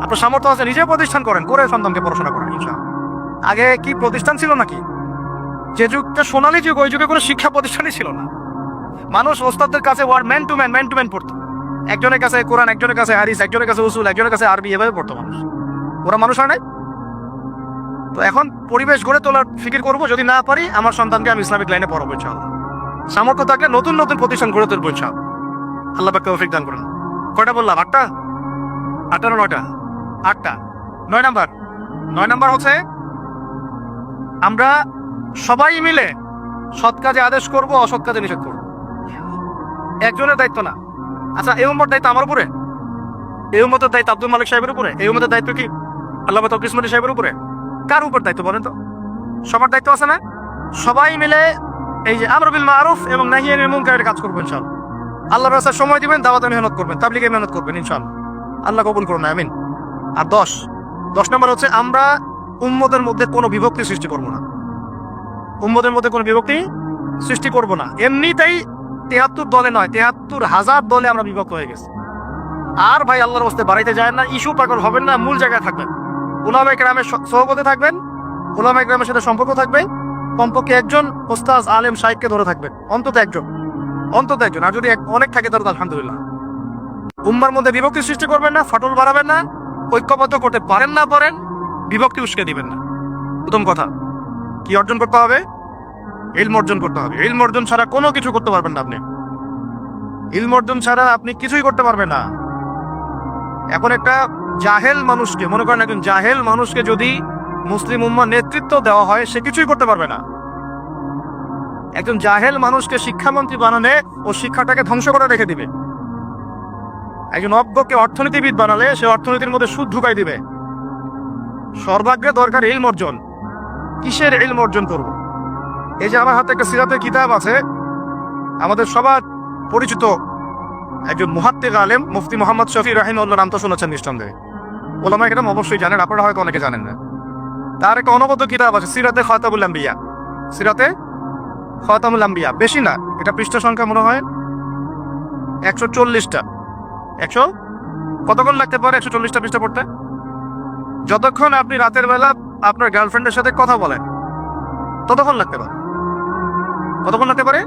আপনার সামর্থ্য আছে, নিজে প্রতিষ্ঠান করেন, করে সন্তানকে পড়াশোনা করেন ইনশাআল্লাহ। আগে কি প্রতিষ্ঠান ছিল নাকি? যে যুগটা সোনালী যুগ, ওই যুগে কোনো শিক্ষা প্রতিষ্ঠানই ছিল না। মানুষ ওস্তাদদের কাছে ওয়ার্ড ম্যান টু ম্যান পড়তো। একজনের কাছে কোরআন, একজনের কাছে হাদিস, একজনের কাছে উসুল, একজনের কাছে আরবি, এভাবে পড়তো মানুষ। ওরা মানুষ হয় নাই? তো এখন পরিবেশ গড়ে তোলার ফিকির করব, যদি না পারি আমার সন্তানকে আমি ইসলামিক লাইনে পড়াবো ইনশাআল্লাহ। সামর্থ্য থাকলে নতুন নতুন প্রতিষ্ঠান গড়ে তুলবো ইনশাআল্লাহ। আল্লাহ পাক তৌফিক দান করুন। কয়টা বললাম? 8টা? 8টা না 9টা? 8টা। 9 নাম্বার হচ্ছে আমরা সবাই মিলে সৎ কাজে আদেশ করব, অসৎ কাজে নিষেধ করব। একজনের দায়িত্ব না। আচ্ছা, এই উম্মতের দায়িত্ব আমার উপরে? এই উম্মতের দায়িত্ব আব্দুল মালিক সাহেবের উপরে? এই উম্মতের দায়িত্ব কি আল্লামা তৌফিক ইসমাইল সাহেবের উপরে? কার উপর দায়িত্ব বলেন তো? সবার দায়িত্ব আছে না? সবাই মিলে এই যে আমর বিল মারুফ এবং নাহি আনিল মুনকারের কাজ করবেন ইনশাআল্লাহ। আল্লাহর রাস্তায় সময় দিবেন, দাওয়াতে মেহনত করবেন, তাবলীগে মেহনত করবেন ইনশাআল্লাহ। আল্লাহ কবুল করুন, আমিন। আর 10 নম্বর হচ্ছে আমরা উম্মতের মধ্যে কোনো বিভক্তি সৃষ্টি করব না। উম্মতের মধ্যে কোনো বিভক্তি সৃষ্টি করব না। এমনিতেই 73 দলে নয়, 73,000 দলে আমরা বিভক্ত হয়ে গেছি। আর ভাই আল্লাহর রাস্তায় বাড়াইতে যায় না, ইস্যু পাগল হবেন না, মূল জায়গায় থাকবেন। উলামায়ে কেরামের সহবতে থাকবেন, উলামায়ে কেরামের সাথে সম্পর্ক থাকবে, কমপক্ষে একজন ওস্তাজ আলেম শাইখকে ধরে থাকবেন, অন্তত একজন। আর যদি অনেক থাকে তাহলে আলহামদুলিল্লাহ। উম্মার মধ্যে বিভক্তি সৃষ্টি করবেন না, ফাটল বাড়াবেন না, ঐক্যবদ্ধ করতে পারেন না পারেন, বিভক্তি উস্কে দিবেন না। প্রথম কথা কি অর্জন করতে হবে? ইলম অর্জন করতে হবে। ইলম অর্জন ছাড়া কোনো কিছু করতে পারবেন না আপনি। ইলম অর্জন ছাড়া আপনি কিছুই করতে পারবেন না। এখন একটা জাহেল মানুষকে, মনে করেন একজন জাহেল মানুষকে যদি মুসলিম উম্মার নেতৃত্ব দেওয়া হয়, সে কিছুই করতে পারবে না। একজন জাহেল মানুষকে শিক্ষামন্ত্রী বানালে ও শিক্ষাটাকে ধ্বংস করে রেখে দিবে। একজন অজ্ঞকে অর্থনীতিবিদ বানালে সে অর্থনীতির মধ্যে সুদ ঢুকাই দিবে। সর্বাগ্রে দরকার ইলম অর্জন। কিসের ইলম অর্জন করব? এই যে আমার হাতে একটা সিরাতের কিতাব আছে, আমাদের সবার পরিচিত একজন মুহাদ্দিস আলেম মুফতি মোহাম্মদ শফি রাহিমাহুল্লাহ, নাম তো শুনেছেন নিঃসন্দেহে, ওলামায়ে কেরাম অবশ্যই জানেন, আপনারা হয়তো অনেকে জানেন না। তার একটা অনবদ্য কিতাব আছে, সিরাতে খাতামুল আম্বিয়া। সিরাতে খাতামুল আম্বিয়া, বেশি না, এটা পৃষ্ঠা সংখ্যা মনে হয় 140টা। 100 কতক্ষণ লাগতে পারে 140টা পৃষ্ঠা পড়তে? যতক্ষণ আপনি রাতের বেলা আপনার গার্লফ্রেন্ডের সাথে কথা বলেন ততক্ষণ লাগতে পারে। কতক্ষণ লাগতে পারে?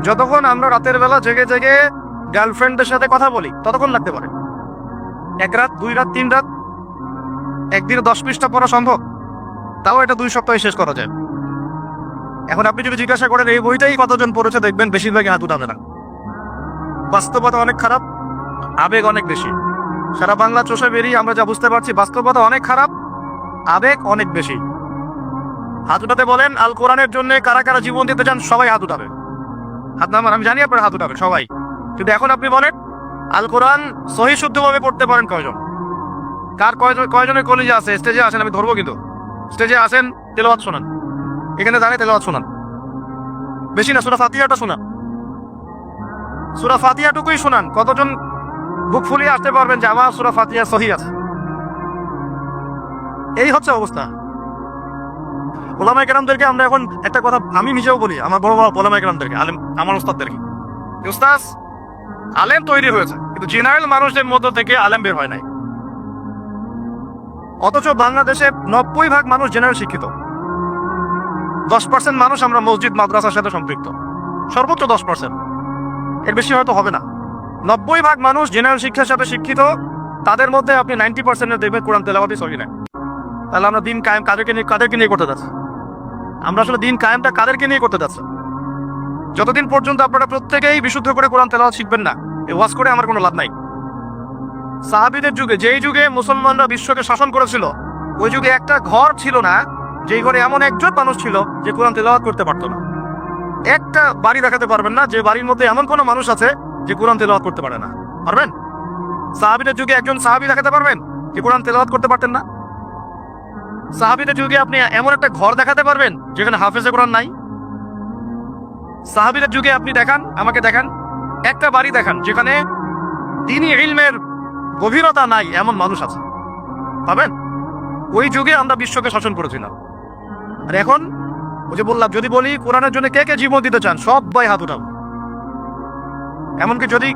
যতক্ষণ আমরা রাতের বেলা জেগে জেগে গার্লফ্রেন্ডের সাথে কথা বলি ততক্ষণ লাগতে পারে। 1 রাত, 2 রাত, 3 রাত, একদিনে 10 পৃষ্ঠা পড়া সম্ভব? তাও এটা 2 সপ্তাহে শেষ করা যায়। এখন আপনি যদি জিজ্ঞাসা করেন এই বইটাই কতজন পড়েছে, দেখবেন বেশিরভাগই হাত উঠাবে না। বাস্তবতা অনেক খারাপ, আবেগ অনেক বেশি। সারা বাংলা চষে বেরিয়ে আমরা যা বুঝতে পারছি, বাস্তবতা অনেক খারাপ, আবেগ অনেক বেশি। হাত উঠাতে বলেন আল কোরআনের জন্য কারা কারা জীবন দিতে চান, সবাই হাত উঠাবে। হাত নামান, আমি জানি আপনারা হাত উঠাবে সবাই। কিন্তু এখন আপনি বলেন আল কোরআন সহি শুদ্ধভাবে পড়তে পারেন কয়জন? কয়জনের কলেজে আছে? স্টেজে আসেন, আমি ধরবো কিন্তু। স্টেজে আসেন, তেলাওয়াত শোনান, এখানে দাঁড়িয়ে তেলাওয়াত শোনান। বেশি না, সূরা ফাতিহাটা শোনান, সূরা ফাতিহাটুকুই শোনান। কতজন বুক ফুলিয়ে আসতে পারবেন যে আমার সূরা ফাতিহা সহি আছে? এই হচ্ছে অবস্থা। ওলামায়ে কেরামদেরকে আমরা এখন একটা কথা আমি নিজেও বলি, আমার বড় বড় ওলামায়ে কেরামদেরকে, আলেম, আমার ওস্তাদদেরকে, ওস্তাদ আলেম তৈরি হয়েছে কিন্তু জেনারেল মানুষদের মধ্য থেকে আলেম বের হয় নাই। অথচ বাংলাদেশে 90% মানুষ জেনারেল শিক্ষিত। 10% মানুষ আমরা মসজিদ মাদ্রাসার সাথে সম্পৃক্ত, সর্বোচ্চ 10%, এর বেশি হয়তো হবে না। 90% মানুষ জেনারেল শিক্ষার সাথে শিক্ষিত, তাদের মধ্যে আপনি 90% দেখবেন কোরআন তেলাওয়াতই সহি না। তাহলে আমরা দিন কায়েম কাদেরকে নিয়ে করতে যাচ্ছি? আমরা আসলে দিন কায়েমটা কাদেরকে নিয়ে করতে যাচ্ছি? যতদিন পর্যন্ত আপনারা প্রত্যেকেই বিশুদ্ধ করে কোরআন তেলাওয়াত শিখবেন না, এই ওয়াজ করে আমার কোনো লাভ নাই। সাহাবীদের যুগে, যেই যুগে মুসলমানরা বিশ্বকে শাসন করেছিল, ওই যুগে একটা ঘর ছিল না যেই ঘরে এমন একজন মানুষ ছিল যে কোরআন তেলাওয়াত করতে পারতো না। একটা বাড়ি দেখাতে পারবেন না যে বাড়ির মধ্যে এমন কোনো মানুষ আছে যে কোরআন তেলাওয়াত করতে পারে না? পারবেন? সাহাবীদের যুগে একজন সাহাবী দেখাতে পারবেন যে কোরআন তেলাওয়াত করতে পারতেন না? সাহাবীদের যুগে আপনি এমন একটা ঘর দেখাতে পারবেন যেখানে হাফেজে কোরআন নাই? সাহাবীদের যুগে আপনি দেখান, আমাকে দেখান, একটা বাড়ি দেখান যেখানে দ্বীনি ইলমের গভীরতা নাই এমন মানুষ আছে? পাবেন? ওই যুগে আমরা বিশ্বকে শাসন করেছিলাম। আর এখন ওই যে বললাম, যদি বলি কোরআনের জন্য কে কে জীবন দিতে চান, সবাই হাত উঠান। এমনকি যদি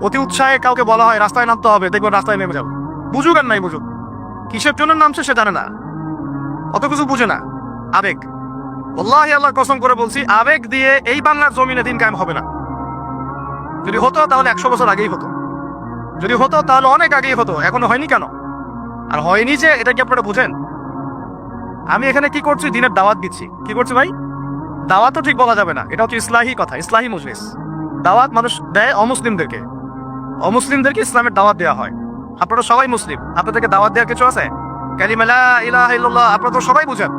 অতি উৎসাহে কাউকে বলা হয় রাস্তায় নামতে হবে, দেখবেন রাস্তায় নেমে যাও। বুঝুক আর নাই বুঝুক, কিসের জন্য নামছে সে জানে না, অত কিছু বুঝে না, আবেগ। আল্লাহি আল্লাহর কসম করে বলছি, আবেগ দিয়ে এই বাংলার জমিনে দিন কায়েম হবে না। যদি হতো তাহলে 100 বছর আগেই হতো, যদি হতো তাহলে অনেক আগেই হতো। এখনো হয়নি কেন? আর হয়নি যে এটা কি আপনারা বুঝেন? আমি এখানে কি করছি? দিনের দাওয়াত দিচ্ছি। কি করছি ভাই? দাওয়াত তো ঠিক বলা যাবে না, এটা হচ্ছে ইসলাহি কথা, ইসলাহি মজলিস। দাওয়াত মানুষ দেয় অমুসলিমদেরকে, অমুসলিমদেরকে ইসলামের দাওয়াত দেওয়া হয়। আপনারা সবাই মুসলিম, আপনাদেরকে দাওয়াত দেওয়ার কিছু আছে? কালিমা লা ইলাহা ইল্লাল্লাহ আপনারা তো সবাই বুঝেন,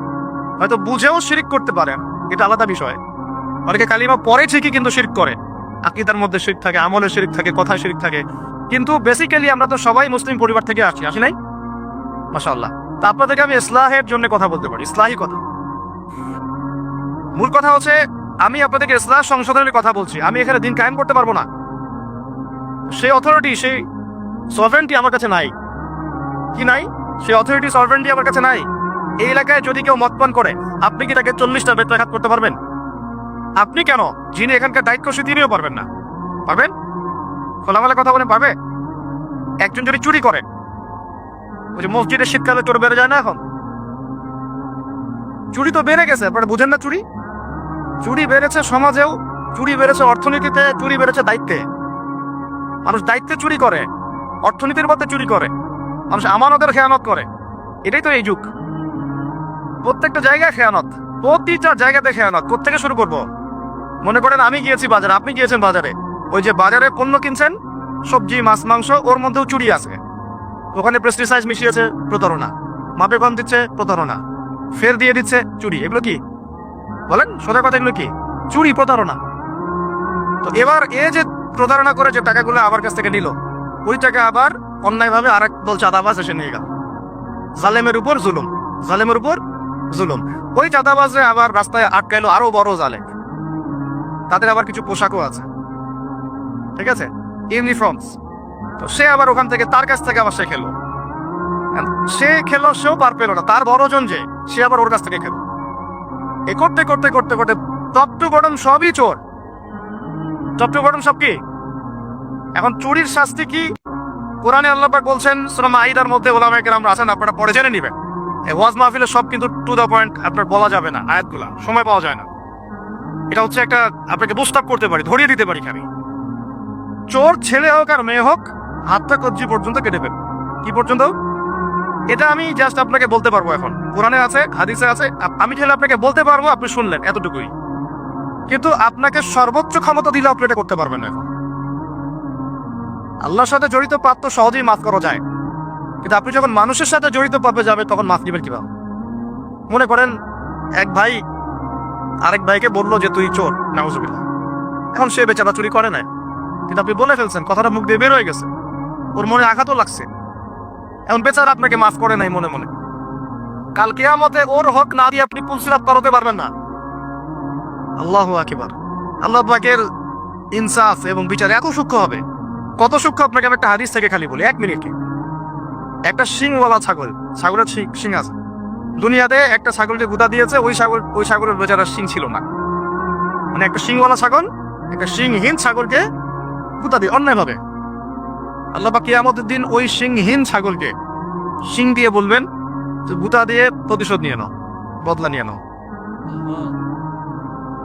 হয়তো বুঝেও শিরক করতে পারেন, এটা আলাদা বিষয়। অনেকে কালিমা পরে ঠিকই কিন্তু শিরক করে, আকীদার মধ্যে শিরক থাকে, আমলে শিরক থাকে, কথায় শিরক থাকে, কিন্তু বেসিক্যালি আমরা তো সবাই মুসলিম পরিবার থেকে আসি নাই? মাশাআল্লাহ। তা আপনাদেরকে আমি ইসলাহের জন্য কথা বলতে পারি, ইসলাহি কথা। মূল কথা হচ্ছে আমি আপনাদেরকে ইসলাহ সংশোধনের কথা বলছি। আমি এখানে দিন কায়েম করতে পারবো না, সেই অথরিটি, সেই সভরেন্টি আমার কাছে নাই। কি নাই? সেই অথরিটি, সভরেন্টি আমার কাছে নাই। এই এলাকায় যদি কেউ মতপান করে, আপনি কি তাকে 40টা বেত্রাঘাত করতে পারবেন? আপনি কেন, যিনি এখানকার দায়িত্ব সে তিনিও পারবেন না। পারবেন? খোলামেলা কথা বলেন, পারবে? একজন যদি চুরি করে, ওই যে মসজিদের শীতকালে চোর বেড়ে যায় না, এখন চুরি তো বেড়ে গেছে, আপনারা বুঝেন না? চুরি চুরি বেড়েছে সমাজেও, চুরি বেড়েছে অর্থনীতিতে, চুরি বেড়েছে দায়িত্বে। মানুষ দায়িত্বে চুরি করে, অর্থনীতির মধ্যে চুরি করে, মানুষ আমানতের খেয়ানত করে। এটাই তো এই যুগ। প্রত্যেকটা জায়গায় খেয়ানত, প্রতিটা জায়গাতে খেয়ানত। কোত্থেকে শুরু করব? মনে করেন আমি গিয়েছি বাজারে, আপনি গিয়েছেন বাজারে, ওই যে বাজারে পণ্য কিনছেন, সবজি মাছ মাংস, ওর মধ্যেও চুরি আছে। ওখানে পেস্টিসাইড মিশিয়েছে, প্রতারণা। মাপে কম দিচ্ছে, প্রতারণা। ফের দিয়ে দিচ্ছে, চুরি। এগুলো কি বলেন? সোজা কথা, এগুলো কি? চুরি, প্রতারণা। তো এবার এ যে প্রতারণা করে যে টাকাগুলো আমার কাছ থেকে নিল, ওই টাকা আবার অন্যায়ভাবে আরেক দল চাঁদাবাজ এসে নিয়ে গেল। জালেমের উপর জুলুম, জালেমের উপর জুলুম। ওই চাঁদাবাজে আবার রাস্তায় আটকাইলো আরো বড় জালেম। তাদের আবার কিছু পোশাকও আছে, ঠিক আছে, ইউনিফর্মস। তো সে আবার ওখান থেকে, তার কাছ থেকে আবার সে খেলো। সেও পার পেলো না, তার বড়জন যে, সে আবার ওর কাছ থেকে খেলো। এ করতে করতে করতে করতে টপ টু বটম সবই চোর, টপ টু বটম সব কি। এখন চুরির শাস্তি কি? কোরআনে আল্লাহ পাক বলছেন সূরা মাঈদার মধ্যে, ওলামায়ে কেরাম আছেন, আপনারা পড়ে জেনে নেবেন। এই ওয়াজ মাহফিলে সব কিন্তু টু দ্য পয়েন্ট আপনার বলা যাবে না, আয়াতগুলা সময় পাওয়া যায় না। এটা হচ্ছে একটা, আপনাকে বুস্ট আপ করতে পারি, ধরিয়ে দিতে পারি খালি। চোর ছেলে হোক আর মেয়ে হোক, হাতটা কবজি পর্যন্ত কেটে ফেলবে। কি পর্যন্ত? এটা আমি জাস্ট আপনাকে বলতে পারবো। এখন কোরআনে আছে, হাদিসে আছে, আমি চাইলে আপনাকে বলতে পারবো, আপনি শুনলেন, এতটুকুই। কিন্তু আপনাকে সর্বোচ্চ ক্ষমতা দিলে আপনি এটা করতে পারবেন না। এখন আল্লাহর সাথে জড়িত পাপ তো সহজেই মাফ করা যায়, কিন্তু আপনি যখন মানুষের সাথে জড়িত পাপে যাবে, তখন মাফ দিবেন কিভাবে? মনে করেন এক ভাই আরেক ভাইকে বললো যে তুই চোর, নাউজুবিল্লাহ। এখন সে বেচারা চুরি করে না, কিন্তু আপনি বলে ফেলছেন, কথাটা মুখ দিয়ে বের হয়ে গেছে, ওর মনে আঘাতও লাগছে। এখন বেচারা আপনাকে মাফ করে নাই মনে মনে। কাল কিয়ামতে ওর হক না দিয়ে আপনি পুলসিরাত করাতে পারবেন না। আল্লাহু আকবার। আল্লাহ পাকের ইনসাফ এবং বিচার এত সূক্ষ্ম হবে। কত সূক্ষ্ম আপনাকে আমি একটা হাদিস থেকে খালি বলি, 1 মিনিটে। একটা শিংওয়ালা ছাগল, ছাগলের শিং আছে। দুনিয়াতে একটা ছাগলকে গুদা দিয়েছে, ওই ছাগলের বেচারার শিং ছিল না। মানে একটা শিংওয়ালা ছাগল একটা শিংহীন ছাগলকে গুদা দিয়ে অন্যায়ভাবে। আল্লাহ পাক কিয়ামতের দিন ওই শিংহীন ছাগলকে শিং দিয়ে বলবেন যে গুদা দিয়ে প্রতিশোধ নিয়ে নাও, বদলা নিয়ে নাও।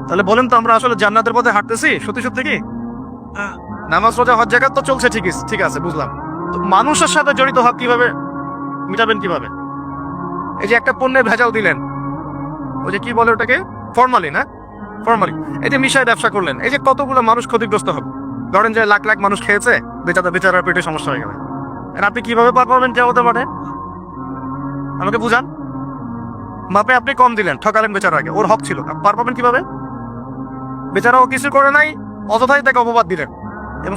তাহলে বলেন তো, আমরা আসলে জান্নাতের পথে হাঁটতেছি সত্যি সত্যি কি? নামাজ রোজা হজ জাকাত তো চলছে, ঠিক আছে, বুঝলাম। তো মানুষের সাথে জড়িত হক কিভাবে মিটাবেন? কিভাবে? এই যে একটা পণ্যের ভেজাল দিলেন, ওই যে কি বলে ওটাকে, ফরমালিন। হ্যাঁ, ফরমালিন। এই যে মিশায় ব্যবসা করলেন, এই যে কতগুলো মানুষ ক্ষতিগ্রস্ত হবে। ধরেন যে লাখ লাখ মানুষ খেয়েছে, বেচারার পেটে সমস্যা হয়ে গেল। আপনি কিভাবে পার পাবেন যে হতে পারে? আমাকে বুঝান। মাপে আপনি কম দিলেন, ঠকালেন বেচারাকে, ওর হক ছিল, পার পাবেন কিভাবে? বেচারাও কিছু করে নাই, অযথাই তাকে অপবাদ দিলেন এবং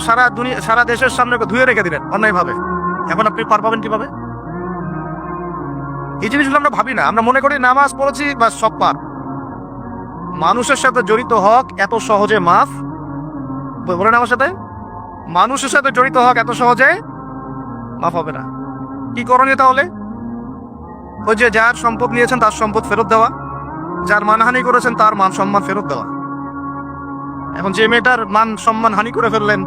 সারা দেশের সামনে ধুয়ে রেখে দিলেন অন্যায়ভাবে। এখন আপনি পার পাবেন কিভাবে? এই জিনিসগুলো আমরা ভাবি না। আমরা মনে করি নামাজ পড়েছি বা সব পার। মানুষের সাথে জড়িত হক এত সহজে মাফ, বলেন আমার সাথে, মানুষের সাথে জড়িত হক এত সহজে মাফ হবে না। কি করণীয় তাহলে? ওই যে যার সম্পদ নিয়েছেন তার সম্পদ ফেরত দেওয়া, যার মানহানি করেছেন তার মান সম্মান ফেরত দেওয়া। এখন যে মেয়েটার মান সম্মান হানি করে ফেললেন,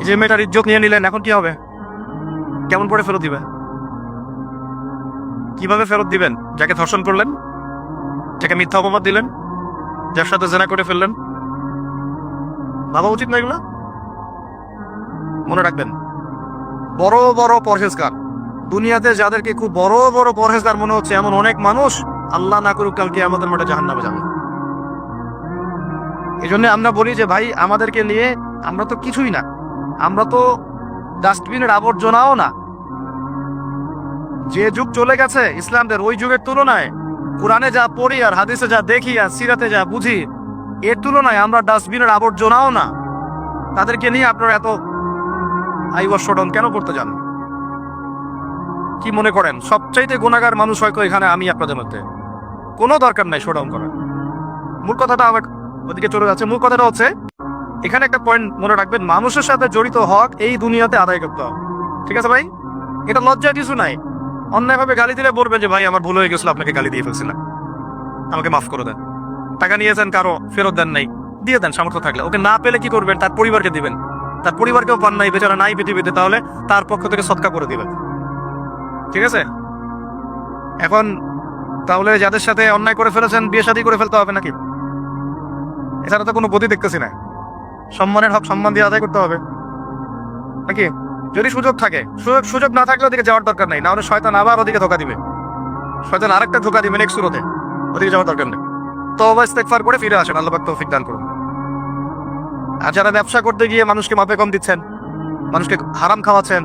যে মেয়েটার ইজ্জত নিয়ে নিলেন, এখন কি হবে? কেমন করে ফেরত দিবে? কিভাবে ফেরত দিবেন? যাকে ধর্ষণ করলেন, যাকে মিথ্যা অপবাদ দিলেন, যার সাথে জেনা করে ফেললেন, ভাবা উচিত না এগুলো? মনে রাখবেন, বড় বড় পরহেজগার, দুনিয়াতে যাদেরকে খুব বড় বড় পরহেজগার মনে হচ্ছে, এমন অনেক মানুষ আল্লাহ না করুক কালকে আমাদের মাঠে জাহান্নামে যাবে। এই জন্য আমরা বলি যে ভাই আমাদেরকে নিয়ে আমরা তো কিছুই না, আমরা তো ডাস্টবিনের আবর্জনাও না। যে যুগ চলে গেছে ইসলামদের, ওই যুগের তুলনায় কোরআনে যা পড়ি আর হাদিসে যা দেখি আর সিরাতে যা বুঝি, এর তুলনায় আমরা ডাস্টবিনের আবর্জনাও না। তাদেরকে নিয়ে আপনারা এত আইওয়ার শোডন কেন করতে যান? কি মনে করেন সবচাইতে গুনাহগার মানুষ হয়তো এখানে আমি আপনাদের মধ্যে? কোনো দরকার নাই শোডাউন করার। মূল কথাটা আমার ওদিকে চলে যাচ্ছে। মূল কথাটা হচ্ছে এখানে একটা পয়েন্ট মনে রাখবেন, মানুষের সাথে জড়িত হক এই দুনিয়াতে আদায় করতে হবে। ঠিক আছে ভাই, এটা লজ্জার কিছু নাই। অন্যায়ভাবে গালি দিলে বলবেন যে ভাই আমার ভুল হয়ে গেছিল, আপনাকে গালি দিয়ে ফেলছিলাম, আমাকে মাফ করে দেন। টাকা নিয়েছেন কারো, ফেরত দেন নাই, দিয়ে দেন সামর্থ্য থাকলে। ওকে না পেলে কি করবেন? তার পরিবারকে দিবেন। তার পরিবারকেও পান নাই, বেচারা নাই পৃথিবীতে, তাহলে তার পক্ষ থেকে সৎকা করে দিবেন। ঠিক আছে? এখন তাহলে যাদের সাথে অন্যায় করে ফেলেছেন বিয়ে শাদী করে ফেলতে হবে নাকি? এছাড়া তো কোনো গতি দেখতেছি না। সম্মানের হক সম্মান দিয়ে আদায় করতে হবে নাকি? যদি সুযোগ থাকে, সুযোগ না থাকলে ওদিকে যাওয়ার দরকার নেই, না হলে শয়তান আবার ওদিকে ধোকা দিবে। শয়তান আরেকটা ধোকা দিবে নেক্সট সুরতে, ওদিকে যাওয়ার দরকার নেই। তওবা ইস্তেগফার করে ফিরে আসেন, আল্লাহ পাক তৌফিক দান করুন। আর যারা ব্যবসা করতে গিয়ে মানুষকে মাপে কম দিচ্ছেন, মানুষকে হারাম খাওয়াচ্ছেন,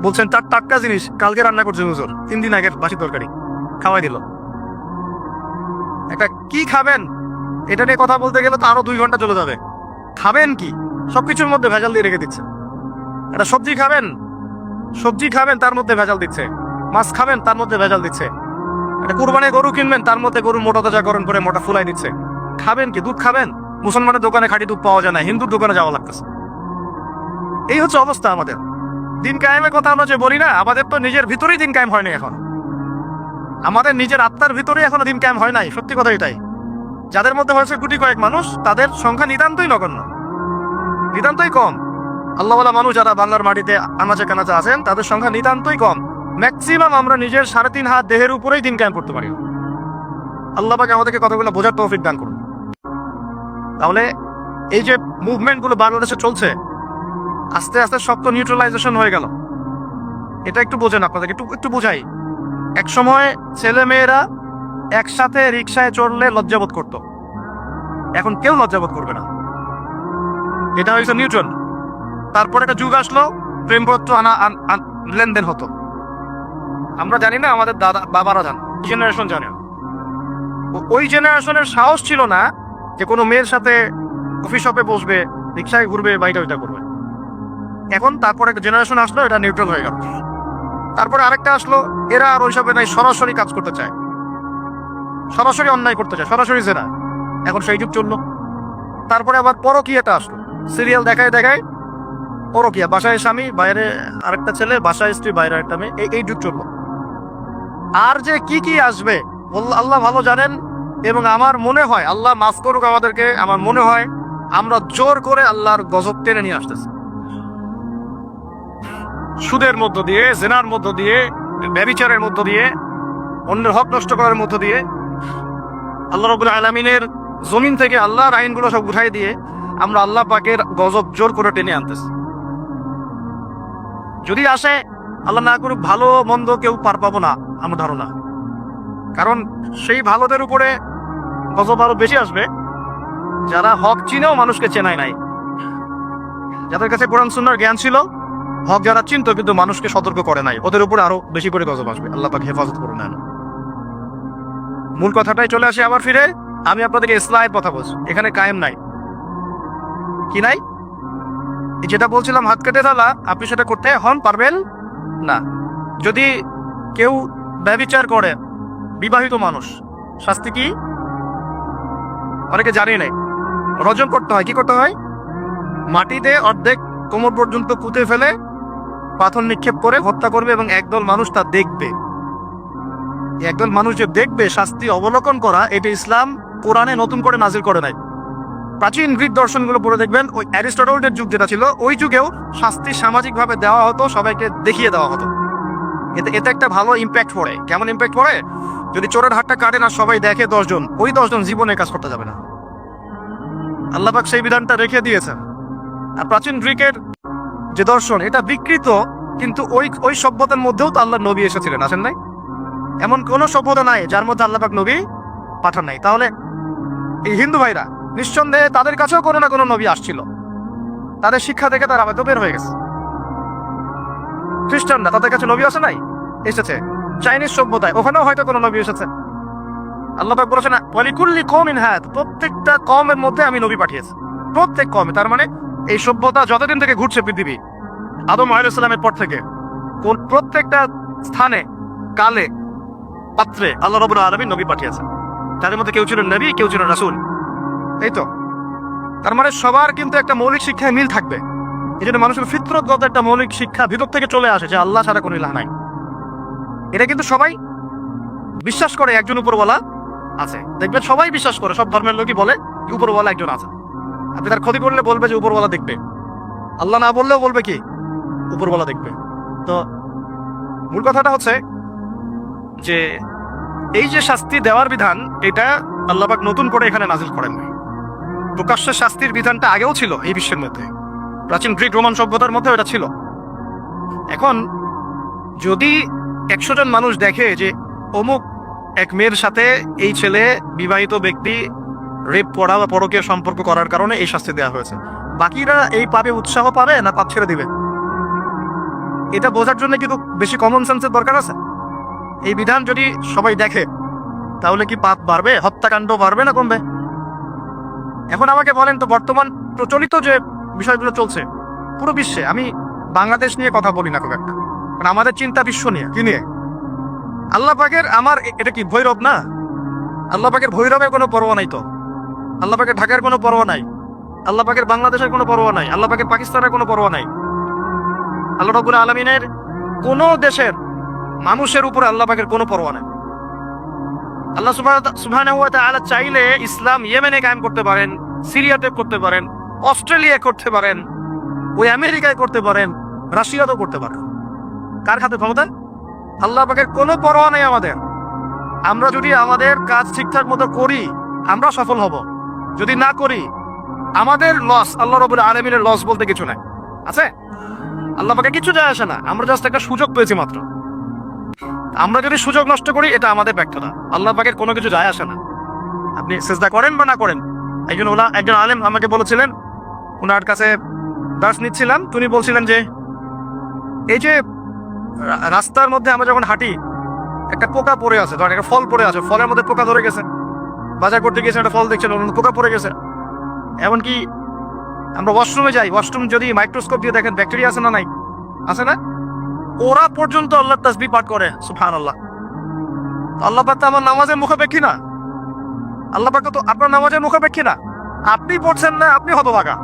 বলছেন তার টাটকা জিনিস কালকে রান্না করছে হুজুর, 3 দিন আগের বাসি তরকারি খাওয়াই দিল। একটা কি খাবেন এটা নিয়ে কথা বলতে গেলে তো আরো 2 ঘন্টা চলে যাবে। খাবেন কি? সবকিছুর মধ্যে ভেজাল দিয়ে রেখে দিচ্ছে। একটা সবজি খাবেন তার মধ্যে ভেজাল দিচ্ছে। মাছ খাবেন তার মধ্যে ভেজাল দিচ্ছে। একটা কুরবানি গরু কিনবেন তার মধ্যে গরুর মোটা তাজাকরণ করে মোটা ফুলাই দিচ্ছে। খাবেন কি? দুধ খাবেন? মুসলমানের দোকানে খাঁটি দুধ পাওয়া যায় না, হিন্দুর দোকানে যাওয়া লাগতেছে। এই হচ্ছে অবস্থা আমাদের। দিন কায়েমের কথা আমরা যে বলি না, আমাদের তো নিজের ভিতরেই দিন কায়েম হয়নি এখন। আমাদের নিজের আত্মার ভিতরেই এখনো দিন কায়েম হয় নাই। সত্যি কথা এটাই। যাদের মধ্যে হয়েছে গুটি কয়েক মানুষ, তাদের সংখ্যা নিতান্তই নগণ্য, নিতান্তই কম। আল্লাহওয়ালা মানুষ যারা বাংলার মাটিতে আনাচে কানাচে আছেন, তাদের সংখ্যা নিতান্তই কম। ম্যাক্সিমাম আমরা নিজের 3.5 হাত দেহের উপরেই দিন কায়েম করতে পারি। আল্লাহ পাক আমাদেরকে কথাগুলো বোঝার তৌফিক দান করুন। তাহলে এই যে মুভমেন্ট গুলো বাংলাদেশে চলছে, আস্তে আস্তে সব তো নিউট্রালাইজেশন হয়ে গেল। এটা একটু বোঝেন, আপনাদেরকে একটু বোঝাই। এক সময় ছেলে মেয়েরা একসাথে রিক্সায় চড়লে লজ্জাবোধ করত, এখন কেউ লজ্জাবোধ করবে না। এটা হয়েছে নিউট্রাল। তারপর একটা যুগ আসলো, প্রেমপত্র লেনদেন হতো। আমরা জানি না, আমাদের দাদা বাবারা জান, জেনারেশন জানে। ওই জেনারেশনের সাহস ছিল না যে কোনো মেয়ের সাথে কফি শপে বসবে, রিক্সায় ঘুরবে, বাইটা ওইটা করবে। এখন তারপর একটা জেনারেশন আসলো, এটা নিউট্রাল হয়ে গেল। তারপরে আরেকটা আসলো, এরা আর ওইসবে নাই, সরাসরি কাজ করতে চায়, সরাসরি অন্যায় করতে চায়, সরাসরি জেনা। এখন সেই যুগ চললো। তারপরে আবার পরকীয়াটা আসলো, সিরিয়াল দেখায় দেখায় পরকীয়া, বাসায় স্বামী বাইরে আরেকটা ছেলে, বাসায় স্ত্রী বাইরে একটা মেয়ে, এই যুগ চললো। আর যে কি কি আসবে আল্লাহ ভালো জানেন। এবং আমার মনে হয়, আল্লাহ মাফ করুক আমাদেরকে, আমার মনে হয় আমরা জোর করে আল্লাহর গজব টেনে নিয়ে আসতেছি। সুদের মধ্য দিয়ে, জেনার মধ্য দিয়ে, ব্যভিচারের মধ্য দিয়ে, অন্যের হক নষ্ট করার মধ্য দিয়ে আল্লাহ রাব্বুল আলামিনের জমিন থেকে আল্লাহর আইনগুলো সব উঠাই দিয়ে আমরা আল্লাহ পাকের গজব জোর করে টেনে আনতেছি। যদি আসে, আল্লাহ না করুক, ভালো মন্দ কেউ পার পাবো না আমার ধারণা। কারণ সেই ভালোদের উপরে গজব আরো বেশি আসবে যারা হক চিনেও মানুষকে চেনায় নাই, যাদের কাছে কোরআন সুন্নাহর জ্ঞান ছিল, হক যারা চিনতো কিন্তু মানুষকে সতর্ক করে নাই, ওদের উপরে আরো বেশি করে গজব আসবে। আল্লাহ পাক হেফাজত করে নেন। মূল কথাটাই চলে আসে আবার ফিরে। আমি আপনাদেরকে ইসলাহের কথা বলছি, এখানে কায়েম নাই। কি নাই? যেটা বলছিলাম হাত কেটে ফেলা, আপনি সেটা করতে পারবেন না। যদি কেউ ব্যভিচার করে, বিবাহিত মানুষ, শাস্তি কি? অনেকে জানে নাই, রজম করতে হয়। কি করতে হয়? মাটিতে অর্ধেক কোমর পর্যন্ত পুঁতে ফেলে পাথর নিক্ষেপ করে হত্যা করবে, এবং একদল মানুষ তা দেখবে। একদল মানুষ যে দেখবে শাস্তি অবলোকন করা, এটা ইসলাম কোরআনে নতুন করে নাজিল করে নাই। প্রাচীন গ্রিক দর্শনগুলো পড়ে দেখবেন, ওই অ্যারিস্টটলের যুগ যেটা ছিল, ওই যুগেও শাস্তি সামাজিকভাবে দেওয়া হতো, সবাইকে দেখিয়ে দেওয়া হতো। এতে একটা ভালো ইম্প্যাক্ট পড়ে। কেমন ইম্প্যাক্ট পড়ে? যদি চোরের হাতটা কাটে না, সবাই দেখে 10 জন, ওই 10 জন জীবনে কাজ করতে যাবে না। আল্লাহ পাক সেই বিধানটা রেখে দিয়েছেন। আর প্রাচীন গ্রিকের যে দর্শন, এটা বিকৃত, কিন্তু ওই সভ্যতার মধ্যেও তো আল্লাহর নবী এসেছিলেন, আসেন নাই? এমন কোন সভ্যতা নাই যার মধ্যে আল্লাহ পাক নবী পাঠান নাই। তাহলে এই হিন্দু ভাইরা নিঃসন্দেহে তাদের কাছেও কোনো না কোনো নবী আসছিল, তাদের শিক্ষা থেকে তারা হয়তো বের হয়ে গেছে। খ্রিস্টানরা তাদের কাছে নবী আসে নাই, এসেছে। চাইনিজ সভ্যতায় ওখানেও হয়তো কোনো নবী এসেছে। আল্লাহ পাক বলেছেন না ওয়ালিকুল্লি কওমিন হাদ, প্রত্যেকটা কওমের মধ্যে আমি নবী পাঠিয়েছি, প্রত্যেক কওমে। তার মানে এই সভ্যতা যতদিন থেকে ঘুরছে পৃথিবী, আদম আলাইহিস সালামের পর থেকে, কোন প্রত্যেকটা স্থানে, কালে, পাত্রে আল্লাহ রাব্বুল আলামিন নবী পাঠিয়েছেন। তাদের মধ্যে কেউ ছিল নবী, কেউ ছিল রাসূল। এই তো, তার মানে সবার কিন্তু একটা মৌলিক শিক্ষায় মিল থাকবে। এই জন্য মানুষের ফিতরতগত একটা মৌলিক শিক্ষা ভিতর থেকে চলে আসে যে আল্লাহ ছাড়া কোনো ইলাহ নাই। এটা কিন্তু সবাই বিশ্বাস করে একজন উপরওয়ালা আছে। দেখবেন সবাই বিশ্বাস করে, সব ধর্মের লোকই বলে উপরওয়ালা একজন আছে। আপনি তার ক্ষতি করলে বলবে যে উপরওয়ালা দেখবে, আল্লাহ না বললেও বলবে কি উপরওয়ালা দেখবে। তো মূল কথাটা হচ্ছে যে এই যে শাস্তি দেওয়ার বিধান, এটা আল্লাহ পাক নতুন করে এখানে নাজিল করেন নাই। প্রকাশ্য শাস্তির বিধানটা আগেও ছিল এই বিশ্বের মধ্যে, প্রাচীন গ্রিক রোমান সভ্যতার মধ্যে এটা ছিল। এখন যদি 100 জন মানুষ দেখে যে অমুক এক মেয়ের সাথে এই ছেলে, বিবাহিত ব্যক্তি, রেপ করা বা পরকীয় সম্পর্ক করার কারণে এই শাস্তি দেওয়া হয়েছে, বাকিরা এই পাবে উৎসাহ পাবে না পাপ ছেড়ে দিবে? এটা বোঝার জন্য কিন্তু বেশি কমন সেন্সের দরকার আছে। এই বিধান যদি সবাই দেখে তাহলে কি পাপ বাড়বে, হত্যাকাণ্ড বাড়বে না কমবে? এখন আমাকে বলেন তো, বর্তমান প্রচলিত যে বিষয়গুলো চলছে পুরো বিশ্বে, আমি বাংলাদেশ নিয়ে কথা বলি না খুব একটা, কারণ আমাদের চিন্তা বিশ্ব নিয়ে। কি নিয়ে? আল্লাহ পাকের আমার এটা কি ভৈরব না? আল্লাহ পাকের ভৈরবের কোনো পরোয়া নাই তো, আল্লাহ পাকের ঢাকার কোনো পরোয়া নাই, আল্লাহ পাকের বাংলাদেশের কোনো পরোয়া নাই, আল্লাহ পাকের পাকিস্তানের কোনো পরোয়া নাই। আল্লাহ রাব্বুল আলামিনের কোন দেশের মানুষের উপরে আল্লাহ পাকের কোনো পরোয়া নাই। আল্লাহ সুবহানাহু ওয়া তাআলা চাইলে ইসলাম ইয়েমেনে কায়েম করতে পারেন, সিরিয়াতে করতে পারেন, অস্ট্রেলিয়া করতে পারেন, ওই আমেরিকায় করতে পারেন, রাশিয়াতেও করতে পারেন। কার হাতে ক্ষমতা? আল্লাহ পাকের কোনো পরোয়া নেই আমাদের। আমরা যদি আমাদের কাজ ঠিকঠাক মতো করি আমরা সফল হব, যদি না করি আমাদের লস। আল্লাহ রাব্বুল আলামিনের লস বলতে কিছু নাই আছে? আল্লাহ পাকে কিছু যায় আসে না, আমরা জাস্ট একটা সুযোগ পেয়েছি মাত্র। আমরা যদি সুযোগ নষ্ট করি এটা আমাদের ব্যর্থতা, আল্লাহ পাকের কোনো কিছু যায় আসে না। আপনি সিজদা করেন বা না করেন। একজন আলেম আমাকে বলেছিলেন, ওনার কাছে দার্স নিচ্ছিলাম, তিনি বলছিলেন যে এই যে রাস্তার মধ্যে আমরা যখন হাঁটি একটা পোকা পড়ে আছে, ধরেন একটা ফল পড়ে আছে, ফলের মধ্যে পোকা ধরে গেছে, বাজার করতে গিয়েছেন একটা ফল দেখছেন পোকা পড়ে গেছে। এমনকি আমরা ওয়াশরুমে যাই, ওয়াশরুম যদি মাইক্রোস্কোপ দিয়ে দেখেন ব্যাকটেরিয়া আছে না নাই? আছে না? ওরা পর্যন্ত আল্লাহ তাসবিহ পাঠ করে, সুবহানাল্লাহ। আল্লাহ পাক তো আমার নামাজের মুখাপেক্ষী না, আল্লাহ পাক তো আপনার নামাজের মুখাপেক্ষী না। আপনি পড়ছেন না, আপনি হতভাগা।